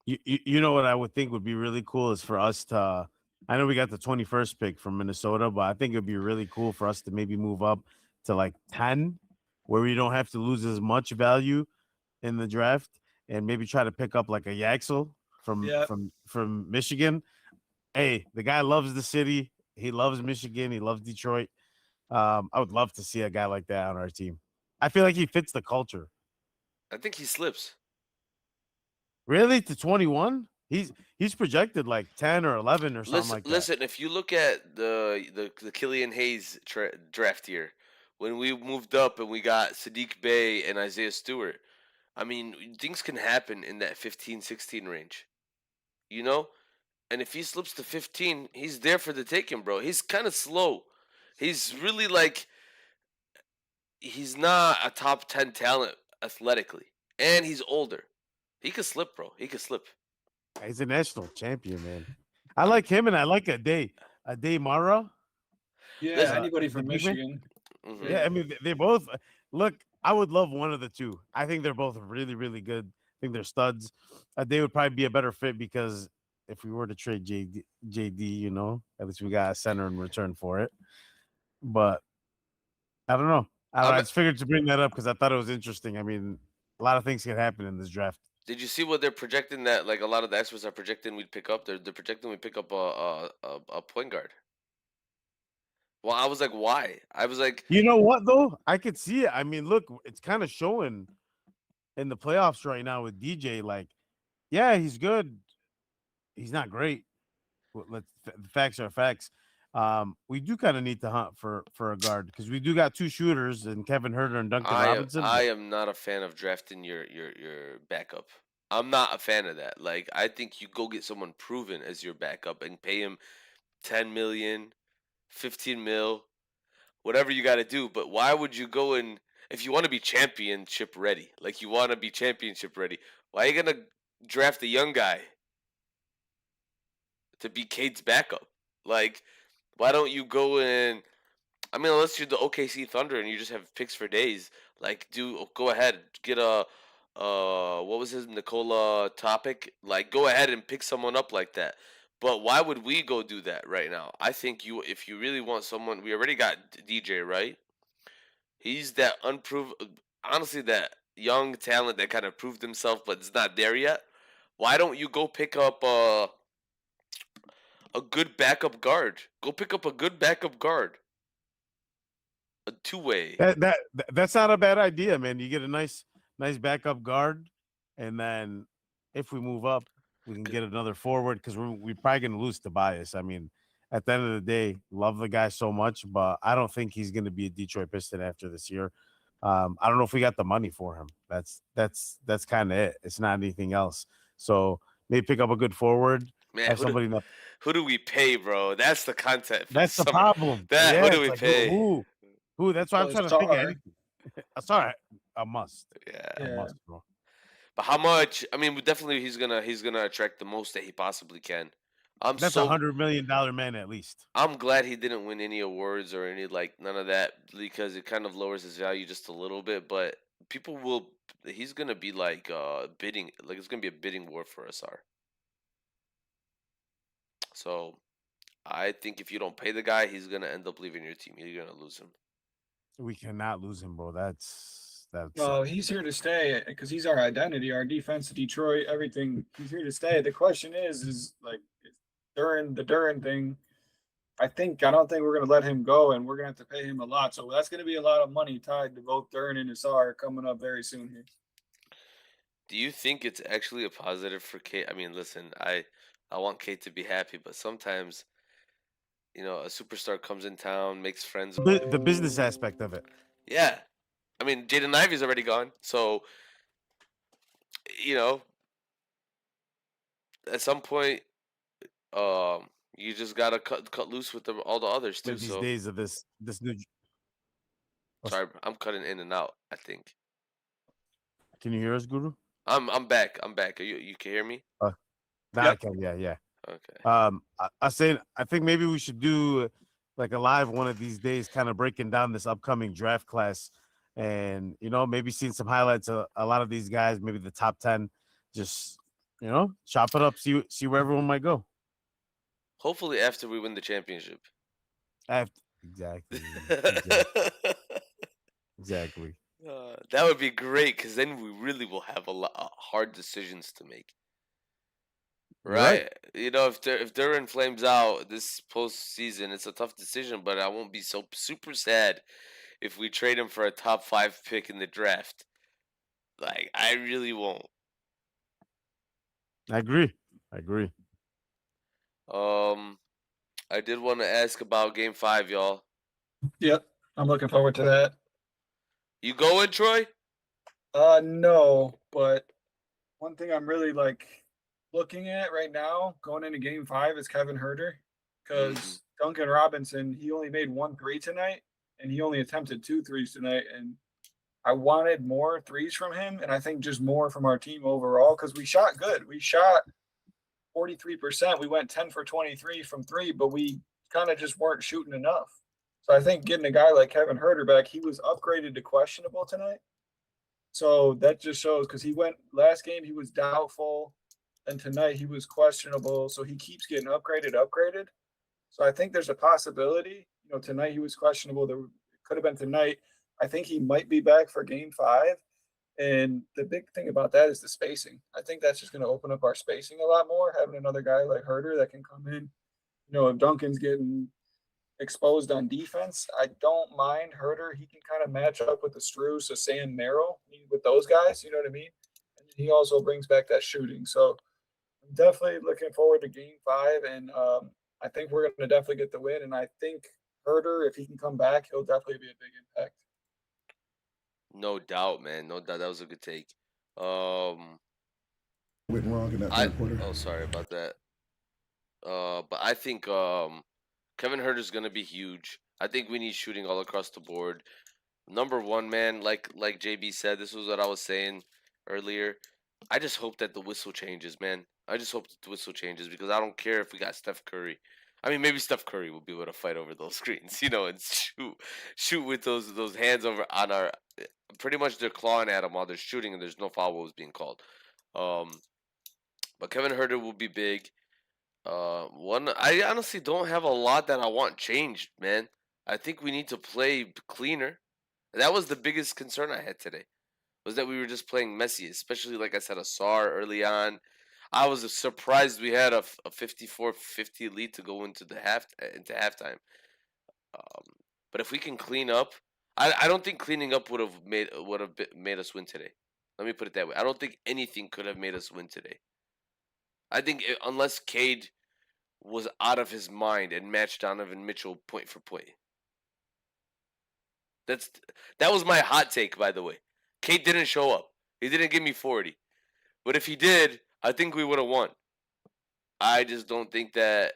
You know what I would think would be really cool is for us to. I know we got the 21st pick from Minnesota, but I think it'd be really cool for us to maybe move up to like 10, where we don't have to lose as much value in the draft, and maybe try to pick up like a Yaxel from Michigan. Hey, the guy loves the city. He loves Michigan. He loves Detroit. I would love to see a guy like that on our team. I feel like he fits the culture. I think he slips. Really, to 21? He's projected like 10 or 11 or something like that. Listen, if you look at the Killian Hayes draft year, when we moved up and we got Sadiq Bey and Isaiah Stewart, I mean, things can happen in that 15, 16 range. You know? And if he slips to 15, he's there for the taking, bro. He's kind of slow. He's really like, he's not a top 10 talent athletically. And he's older. He could slip, bro. He could slip. He's a national champion, man. I like him, and I like a day Mara. yeah, Listen, anybody the from big man? Michigan. Mhm. Yeah, I mean they both look. I would love one of the two. I think they're both really, really good. I think they're studs. They would probably be a better fit because if we were to trade JD, you know, at least we got a center in return for it. But I don't know. I just figured to bring that up because I thought it was interesting. I mean, a lot of things can happen in this draft. Did you see what they're projecting that, like, a lot of the experts are projecting we'd pick up? They're projecting we pick up a point guard. Well, I was like, why? I was like, You know what though? I could see it. I mean, look, it's kind of showing in the playoffs right now with DJ. Like, yeah, he's good. He's not great. The facts are facts. We do kind of need to hunt for a guard because we do got 2 shooters and Kevin Herter and Duncan Robinson. I am not a fan of drafting your backup. I'm not a fan of that. Like, I think you go get someone proven as your backup and pay him 10 million, 15 mil, whatever you got to do. But why would you go in if you want to be championship ready? Like, you want to be championship ready. Why are you gonna draft a young guy to be Cade's backup? Like, why don't you go in? I mean, unless you're the OKC Thunder and you just have picks for days, like, go ahead, get a what was his Nikola Topic? Like, go ahead and pick someone up like that. But why would we go do that right now? I think if you really want someone, we already got DJ, right? He's that honestly, that young talent that kind of proved himself, but it's not there yet. Why don't you go pick up a good backup guard? Go pick up a good backup guard, a two-way. That's not a bad idea, man. You get a nice backup guard, and then if we move up, we can get another forward because we're probably going to lose Tobias. I mean, at the end of the day, love the guy so much, but I don't think he's going to be a Detroit Piston after this year. I don't know if we got the money for him. That's kind of it. It's not anything else. So maybe pick up a good forward. Man, Have somebody. Who do we pay, bro? That's the content. That's the problem. Who do we like, pay? Who? That's why I'm trying to think of anything. Sorry, a must. Yeah. A must, bro. But how much? I mean, definitely he's gonna attract the most that he possibly can. That's $100 million man at least. I'm glad he didn't win any awards or any none of that because it kind of lowers his value just a little bit. But people will. He's gonna be like bidding. Like it's gonna be a bidding war for SR. So, I think if you don't pay the guy, he's gonna end up leaving your team. You're gonna lose him. We cannot lose him, bro. That's. Well, he's here to stay because he's our identity, our defense, Detroit, everything. He's here to stay. The question is like during the Duran thing. I don't think we're gonna let him go, and we're gonna have to pay him a lot. So that's gonna be a lot of money tied to both Duran and SR coming up very soon here. Do you think it's actually a positive for Kate? I mean, listen, I want Kate to be happy, but sometimes, a superstar comes in town, makes friends. The business aspect of it. Yeah. I mean, Jaden Ivey's already gone. So, at some point, you just got to cut loose with all the others, too. These days of this new... Sorry, I'm cutting in and out, I think. Can you hear us, Guru? I'm back. You can hear me? Now I can, yeah. Okay. I think maybe we should do like a live one of these days, kind of breaking down this upcoming draft class, and maybe seeing some highlights of a lot of these guys, maybe the top 10. Just chop it up, see where everyone might go. Hopefully, after we win the championship. Exactly. Exactly. That would be great because then we really will have a lot of hard decisions to make. Right. If Duran flames out this postseason, it's a tough decision, but I won't be so super sad if we trade him for a top 5 pick in the draft. Like, I really won't. I agree. I did want to ask about Game 5, y'all. Yep, I'm looking forward to that. You going, Troy? No, but one thing I'm really looking at right now going into Game 5 is Kevin Huerter, because Duncan Robinson, he only made 1 3 tonight, and he only attempted 2 threes tonight, and I wanted more threes from him, and I think just more from our team overall, because we shot good. We shot 43%. We went 10 for 23 from 3, but we kind of just weren't shooting enough. So I think getting a guy like Kevin Huerter back, he was upgraded to questionable tonight. So that just shows, because he went last game, he was doubtful, and tonight he was questionable. So he keeps getting upgraded. So I think there's a possibility. Tonight he was questionable. It could have been tonight. I think he might be back for Game 5. And the big thing about that is the spacing. I think that's just going to open up our spacing a lot more, having another guy like Huerter that can come in. If Duncan's getting exposed on defense, I don't mind Huerter. He can kind of match up with the Strus, a Sam Merrill, with those guys, you know what I mean? And he also brings back that shooting. So I'm definitely looking forward to Game 5, and I think we're going to definitely get the win. And I think Huerter, if he can come back, he'll definitely be a big impact. No doubt, man. No doubt. That was a good take. Went wrong in that third quarter. Oh, sorry about that. But I think Kevin Huerter is going to be huge. I think we need shooting all across the board. Number one, man, like JB said, this was what I was saying earlier. I just hope that the whistle changes, man. I just hope that the whistle changes, because I don't care if we got Steph Curry. I mean, maybe Steph Curry will be able to fight over those screens, and shoot with those hands over on our. Pretty much they're clawing at him while they're shooting, and there's no foul was being called. But Kevin Huerter will be big. I honestly don't have a lot that I want changed, man. I think we need to play cleaner. That was the biggest concern I had today. Was that we were just playing messy, especially like I said, Asar early on. I was surprised we had a 54-50 lead to go into halftime. Um, but if we can clean up, I don't think cleaning up would have made us win today. Let me put it that way. I don't think anything could have made us win today. I think unless Cade was out of his mind and matched Donovan Mitchell point for point. That was my hot take, by the way. Cade didn't show up. He didn't give me 40. But if he did, I think we would have won. I just don't think that,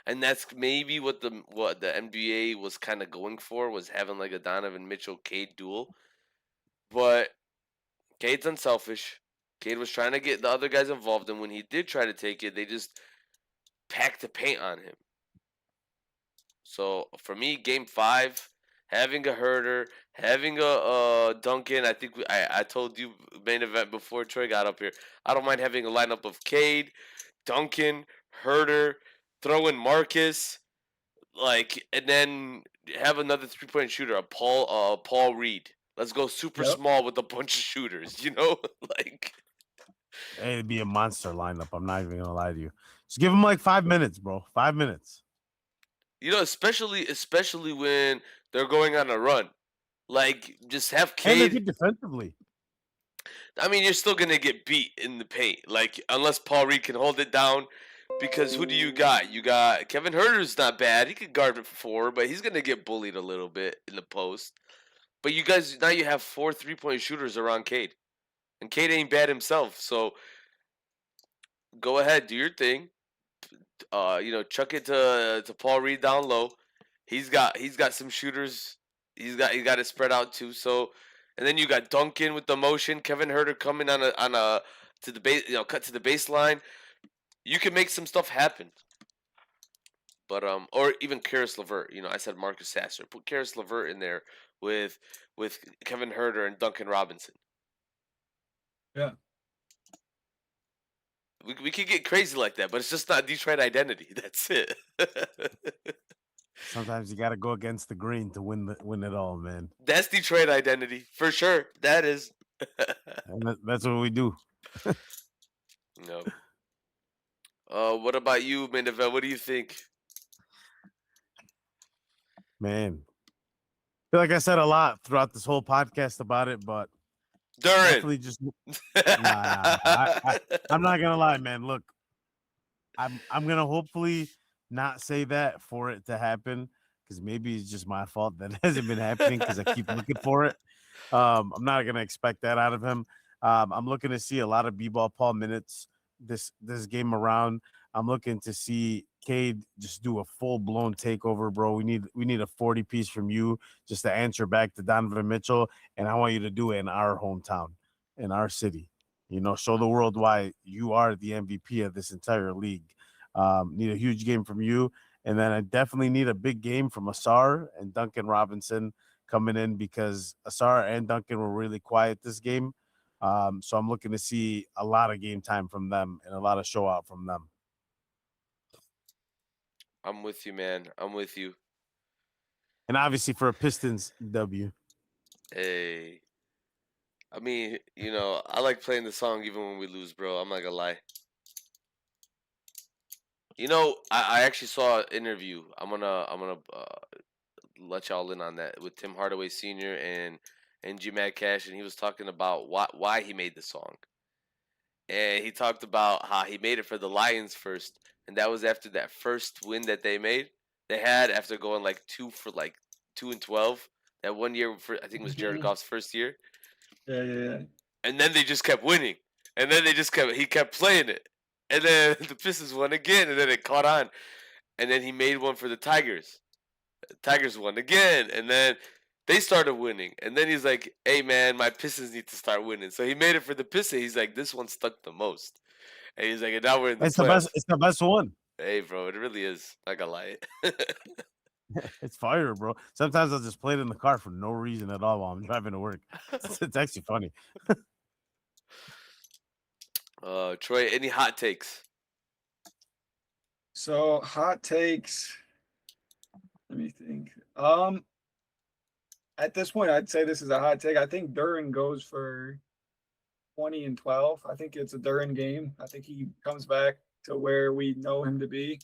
and that's maybe what the NBA was kind of going for, was having like a Donovan Mitchell Cade duel. But Cade's unselfish. Cade was trying to get the other guys involved, and when he did try to take it, they just packed the paint on him. So for me, Game 5, having a Herder, having a Duncan. I think I told you main event before Troy got up here. I don't mind having a lineup of Cade, Duncan, Herder, throw in Marcus, and then have another 3-point shooter, a Paul Reed. Let's go super small with a bunch of shooters. It'd be a monster lineup. I'm not even gonna lie to you. Just give him like 5 minutes, bro. 5 minutes. Especially when they're going on a run. Just have And Cade. they're good defensively. I mean, you're still gonna get beat in the paint, unless Paul Reed can hold it down. Because who do you got? You got Kevin Herter's not bad. He could guard it for 4, but he's gonna get bullied a little bit in the post. But you guys now you have 4 3-point shooters around Cade, and Cade ain't bad himself. So go ahead, do your thing. Chuck it to Paul Reed down low. He's got some shooters. He got it spread out too. So, and then you got Duncan with the motion. Kevin Herter coming on a to the base, cut to the baseline. You can make some stuff happen. But or even Karis LeVert. I said Marcus Sasser. Put Karis LeVert in there with Kevin Herter and Duncan Robinson. Yeah. We could get crazy like that, but it's just not Detroit identity. That's it. Sometimes you got to go against the green to win it all, man. That's Detroit identity for sure. That is. And that's what we do. No. What about you, Mendevel? What do you think? Man, I feel like I said a lot throughout this whole podcast about it, but definitely just I'm not gonna lie, man. Look, I'm gonna hopefully not say that for it to happen, because maybe it's just my fault that it hasn't been happening because I keep looking for it. I'm not gonna expect that out of him. I'm looking to see a lot of B-ball Paul minutes this game around. I'm looking to see Cade just do a full-blown takeover, bro. We need a 40 piece from you just to answer back to Donovan Mitchell, and I want you to do it in our hometown, in our city. Show the world why you are the MVP of this entire league. Need a huge game from you, and then I definitely need a big game from Asar and Duncan Robinson coming in, because Asar and Duncan were really quiet this game. So I'm looking to see a lot of game time from them and a lot of show out from them. I'm with you, man. I'm with you. And obviously for a Pistons W. Hey. I mean, I like playing the song even when we lose, bro. I'm not gonna lie. I actually saw an interview. I'm gonna let y'all in on that, with Tim Hardaway Sr. and G Mad Cash, and he was talking about why he made the song. And he talked about how he made it for the Lions first, and that was after that first win that they had after going 2-12. That one year, I think it was Jared Goff's first year. Yeah. And then they just kept winning, and then he kept playing it, and then the Pistons won again, and then it caught on, and then he made one for the Tigers. The Tigers won again, and then they started winning, and then he's like, "Hey man, my Pistons need to start winning." So he made it for the Pistons. He's like, "This one stuck the most," and he's like, "And now we're in the playoffs." It's the best one. Hey, bro, it really is. Not gonna lie. It's fire, bro. Sometimes I'll just play it in the car for no reason at all while I'm driving to work. It's actually funny. Troy, any hot takes? So hot takes. Let me think. At this point, I'd say this is a hot take. I think Duran goes for 20 and 12. I think it's a Duran game. I think he comes back to where we know him to be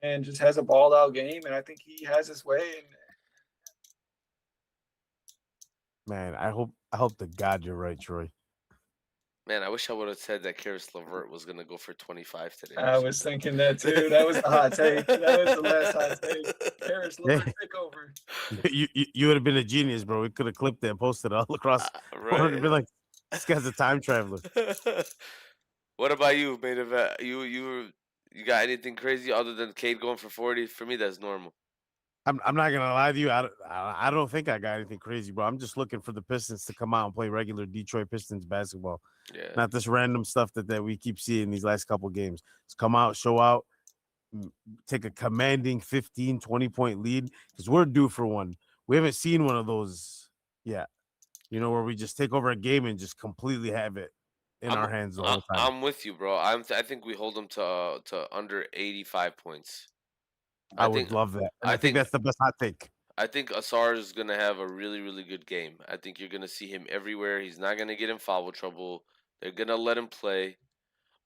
and just has a balled out game. And I think he has his way. And Man, I hope to God you're right, Troy. Man, I wish I would have said that Karis LeVert was gonna go for 25 today. I was thinking that too. That was the hot take. That was the last hot take. Karis LeVert takeover. You would have been a genius, bro. We could have clipped it and posted it all across. Right. Be like, this guy's a time traveler. What about you, main event? You got anything crazy other than Cade going for 40? For me, that's normal. I'm not gonna lie to you. I don't think I got anything crazy, bro. I'm just looking for the Pistons to come out and play regular Detroit Pistons basketball. Yeah. Not this random stuff that we keep seeing these last couple games. Just come out, show out, take a commanding 15, 20-point lead because we're due for one. We haven't seen one of those yet. You know, where we just take over a game and just completely have it in our hands the whole time. I'm with you, bro. I think we hold them to under 85 points. I would love that. And I think that's the best hot take. I think Asar is going to have a really, really good game. I think you're going to see him everywhere. He's not going to get in foul trouble. They're going to let him play.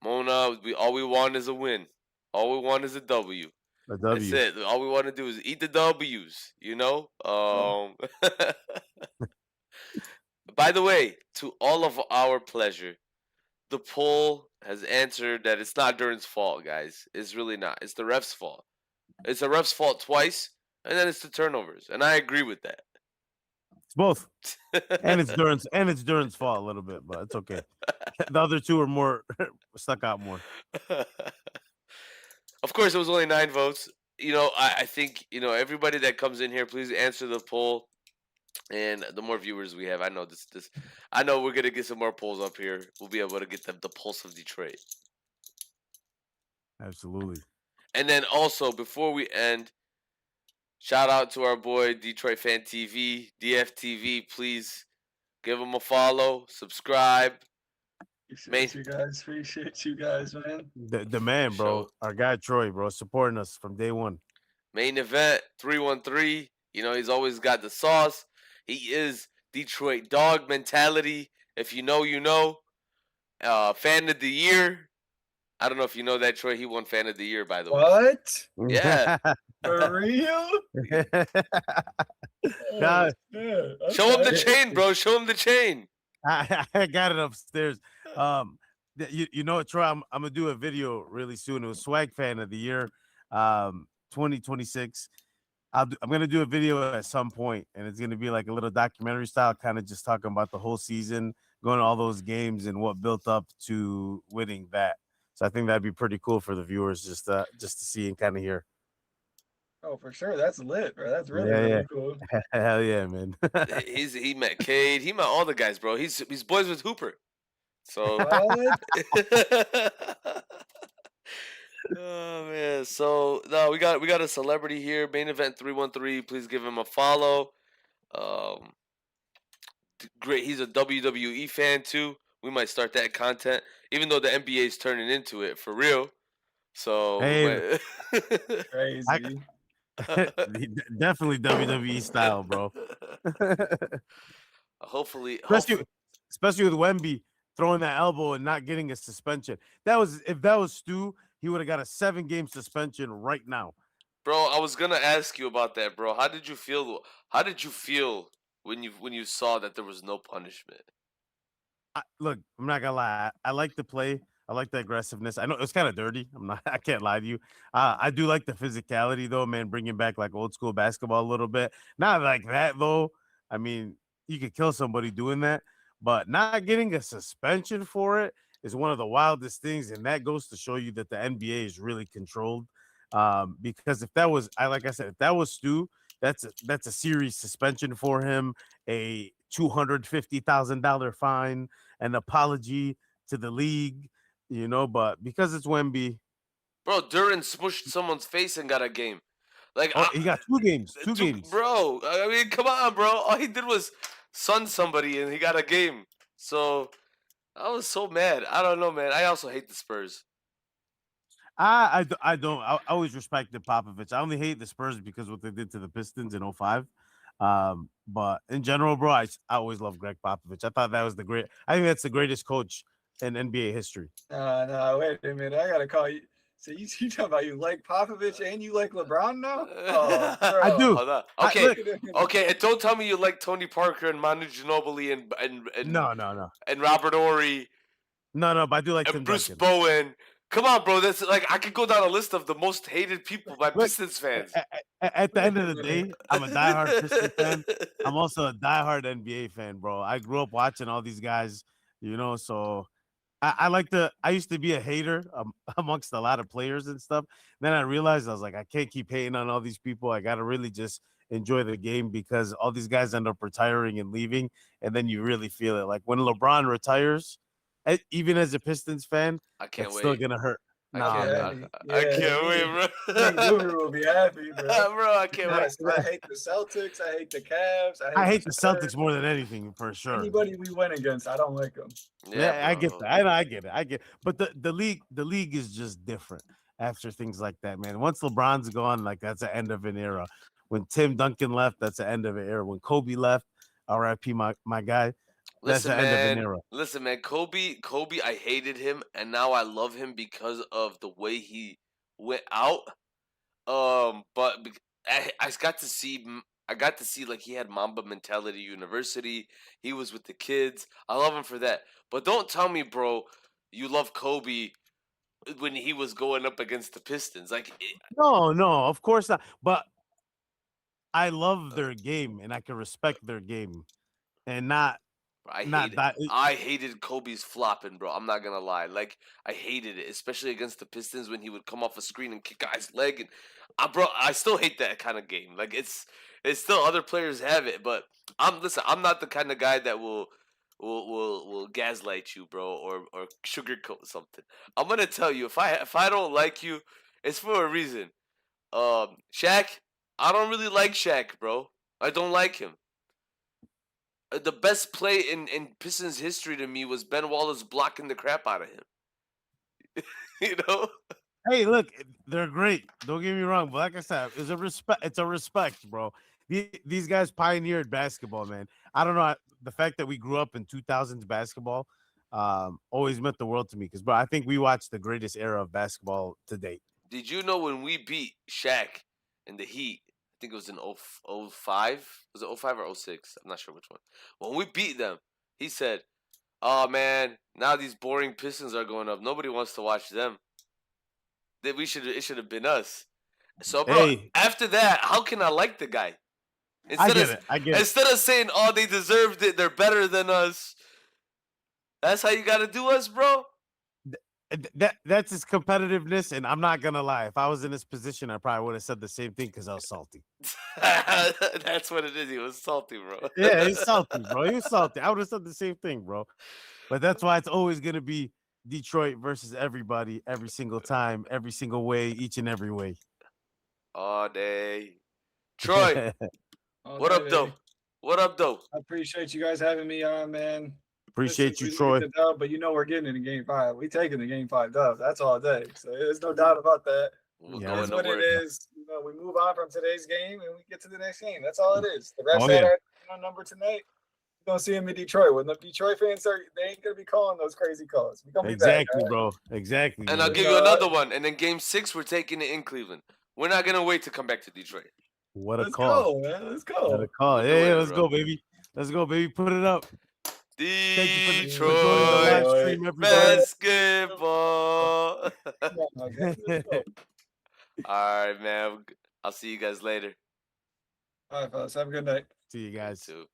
Mona, all we want is a win. All we want is a W. A W. That's it. All we want to do is eat the W's, you know? By the way, to all of our pleasure, the poll has answered that it's not Duran's fault, guys. It's really not. It's the ref's fault. It's the ref's fault twice, and then it's the turnovers. And I agree with that. It's both. and it's Duran's fault a little bit, but it's okay. The other two are more stuck out more. Of course, it was only 9 votes. You know, I think, you know, everybody that comes in here, please answer the poll. And the more viewers we have, I know I know we're gonna get some more polls up here. We'll be able to get the pulse of Detroit. Absolutely. And then also, before we end, shout out to our boy Detroit Fan TV, DFTV. Please give him a follow, subscribe. Appreciate you guys, man. The man, bro. Our guy Troy, bro, supporting us from day one. Main event 313. You know, he's always got the sauce. He is Detroit dog mentality. If you know, you know. Fan of the year. I don't know if you know that, Troy. He won Fan of the Year, by the way. What? Yeah. For real? God. Show him the chain, bro. Show him the chain. I got it upstairs. You know what, Troy? I'm gonna do a video really soon. It was Swag Fan of the Year, 2026. I'm gonna do a video at some point, and it's gonna be like a little documentary style, kind of just talking about the whole season, going to all those games, and what built up to winning that. So I think that'd be pretty cool for the viewers just to see and kind of hear. Oh, for sure. That's lit, bro. That's really cool. Hell yeah, man. He met Cade. He met all the guys, bro. He's boys with Hooper. So oh man. So no, we got a celebrity here. Main event 313. Please give him a follow. Great. He's a WWE fan too. We might start that content, even though the NBA is turning into it for real. So hey, crazy. Definitely WWE style, bro. Hopefully, especially with Wemby throwing that elbow and not getting a suspension. If that was Stu, he would have got a 7-game suspension right now. Bro, I was gonna ask you about that, bro. How did you feel? How did you feel when you saw that there was no punishment? Look, I'm not gonna lie. I like the play. I like the aggressiveness. I know it's kind of dirty. I can't lie to you. I do like the physicality though, man. Bringing back like old school basketball a little bit. Not like that though. I mean, you could kill somebody doing that, but not getting a suspension for it is one of the wildest things, and that goes to show you that the NBA is really controlled. Because if that was, if that was Stu, that's a serious suspension for him, a $250,000 fine, an apology to the league, you know. But because it's Wemby, bro, Duran smushed someone's face and got a game. Like he got 2 games, 2 games, bro. I mean, come on, bro. All he did was sun somebody and he got a game. So I was so mad. I don't know, man. I also hate the Spurs. I don't. I always respected Popovich. I only hate the Spurs because what they did to the Pistons in 05. But in general, bro, I always love Greg Popovich. I thought that was I think that's the greatest coach in NBA history. No, wait a minute. I gotta call you. So you talking about you like Popovich and you like LeBron now? Oh, bro. I do. Hold on. I- Okay, look- okay, and don't tell me you like Tony Parker and Manu Ginobili and No. and Robert Ory No, but I do like and Tim Bruce Duncan. Bowen. Come on, bro. That's like I could go down a list of the most hated people by Look, Pistons fans. At the end of the day, I'm a diehard Pistons fan. I'm also a diehard NBA fan, bro. I grew up watching all these guys, so I used to be a hater amongst a lot of players and stuff. Then I realized I was like, I can't keep hating on all these people. I got to really just enjoy the game because all these guys end up retiring and leaving. And then you really feel it. Like when LeBron retires, even as a Pistons fan, I can't it's wait. still going to hurt. I Nah, can't, man. I can't wait, bro. Guru will be happy, bro. Bro, I can't wait. I hate the Celtics. I hate the Cavs. I hate the Celtics more than anything, for sure. Anybody we went against, I don't like them. Yeah, I get bro. that. I get it. But the league is just different after things like that, man. Once LeBron's gone, like that's the end of an era. When Tim Duncan left, that's the end of an era. When Kobe left, R.I.P. my guy, that's the end of an era. Listen, man, Kobe, I hated him, and now I love him because of the way he went out. But I got to see like he had Mamba mentality university. He was with the kids. I love him for that. But don't tell me, bro, you love Kobe when he was going up against the Pistons. Like, No, of course not. But I love their game, and I can respect their game, and not. I hated Kobe's flopping, bro. I'm not gonna lie. Like I hated it, especially against the Pistons when he would come off a screen and kick guy's leg. And bro, I still hate that kind of game. Like it's still other players have it, but I'm not the kind of guy that will gaslight you, bro, or sugarcoat something. I'm gonna tell you if I don't like you, it's for a reason. Shaq, I don't really like Shaq, bro. I don't like him. The best play in Pistons history to me was Ben Wallace blocking the crap out of him. You know? Hey, look, they're great. Don't get me wrong, but like I said, it's a respect, bro. These guys pioneered basketball, man. I don't know, the fact that we grew up in 2000s basketball always meant the world to me because, bro, I think we watched the greatest era of basketball to date. Did you know when we beat Shaq in the Heat? I think it was in 05. Was it 05 or 06? I'm not sure which one. When we beat them, he said, "Oh man, now these boring Pistons are going up. Nobody wants to watch them. It should have been us." So, bro, after that, how can I like the guy? I get it. Instead of saying, "Oh, they deserved it. They're better than us." That's how you got to do us, bro. That's his competitiveness, and I'm not gonna lie. If I was in his position, I probably would have said the same thing because I was salty. That's what it is. He was salty, bro. Yeah, he's salty, bro. He was salty. I would have said the same thing, bro. But that's why it's always gonna be Detroit versus everybody, every single time, every single way, each and every way. All day, Troy. What up, though? What up, though? I appreciate you guys having me on, man. Appreciate you, Troy. Dub, but we're getting it in Game 5. We taking the Game 5 dub. That's all day. So there's no doubt about that. That's what it is. We move on from today's game and we get to the next game. That's all it is. The rest of our number tonight, you're gonna see him in Detroit. When the Detroit fans they ain't gonna be calling those crazy calls. Exactly, bro. Exactly. And I'll give you another one. And then Game 6, we're taking it in Cleveland. We're not gonna wait to come back to Detroit. What a call, man! Let's go. What a call! Yeah, let's go, baby. Let's go, baby. Put it up. Detroit basketball. All right, man. I'll see you guys later. All right, fellas. Have a good night. See you guys. You too.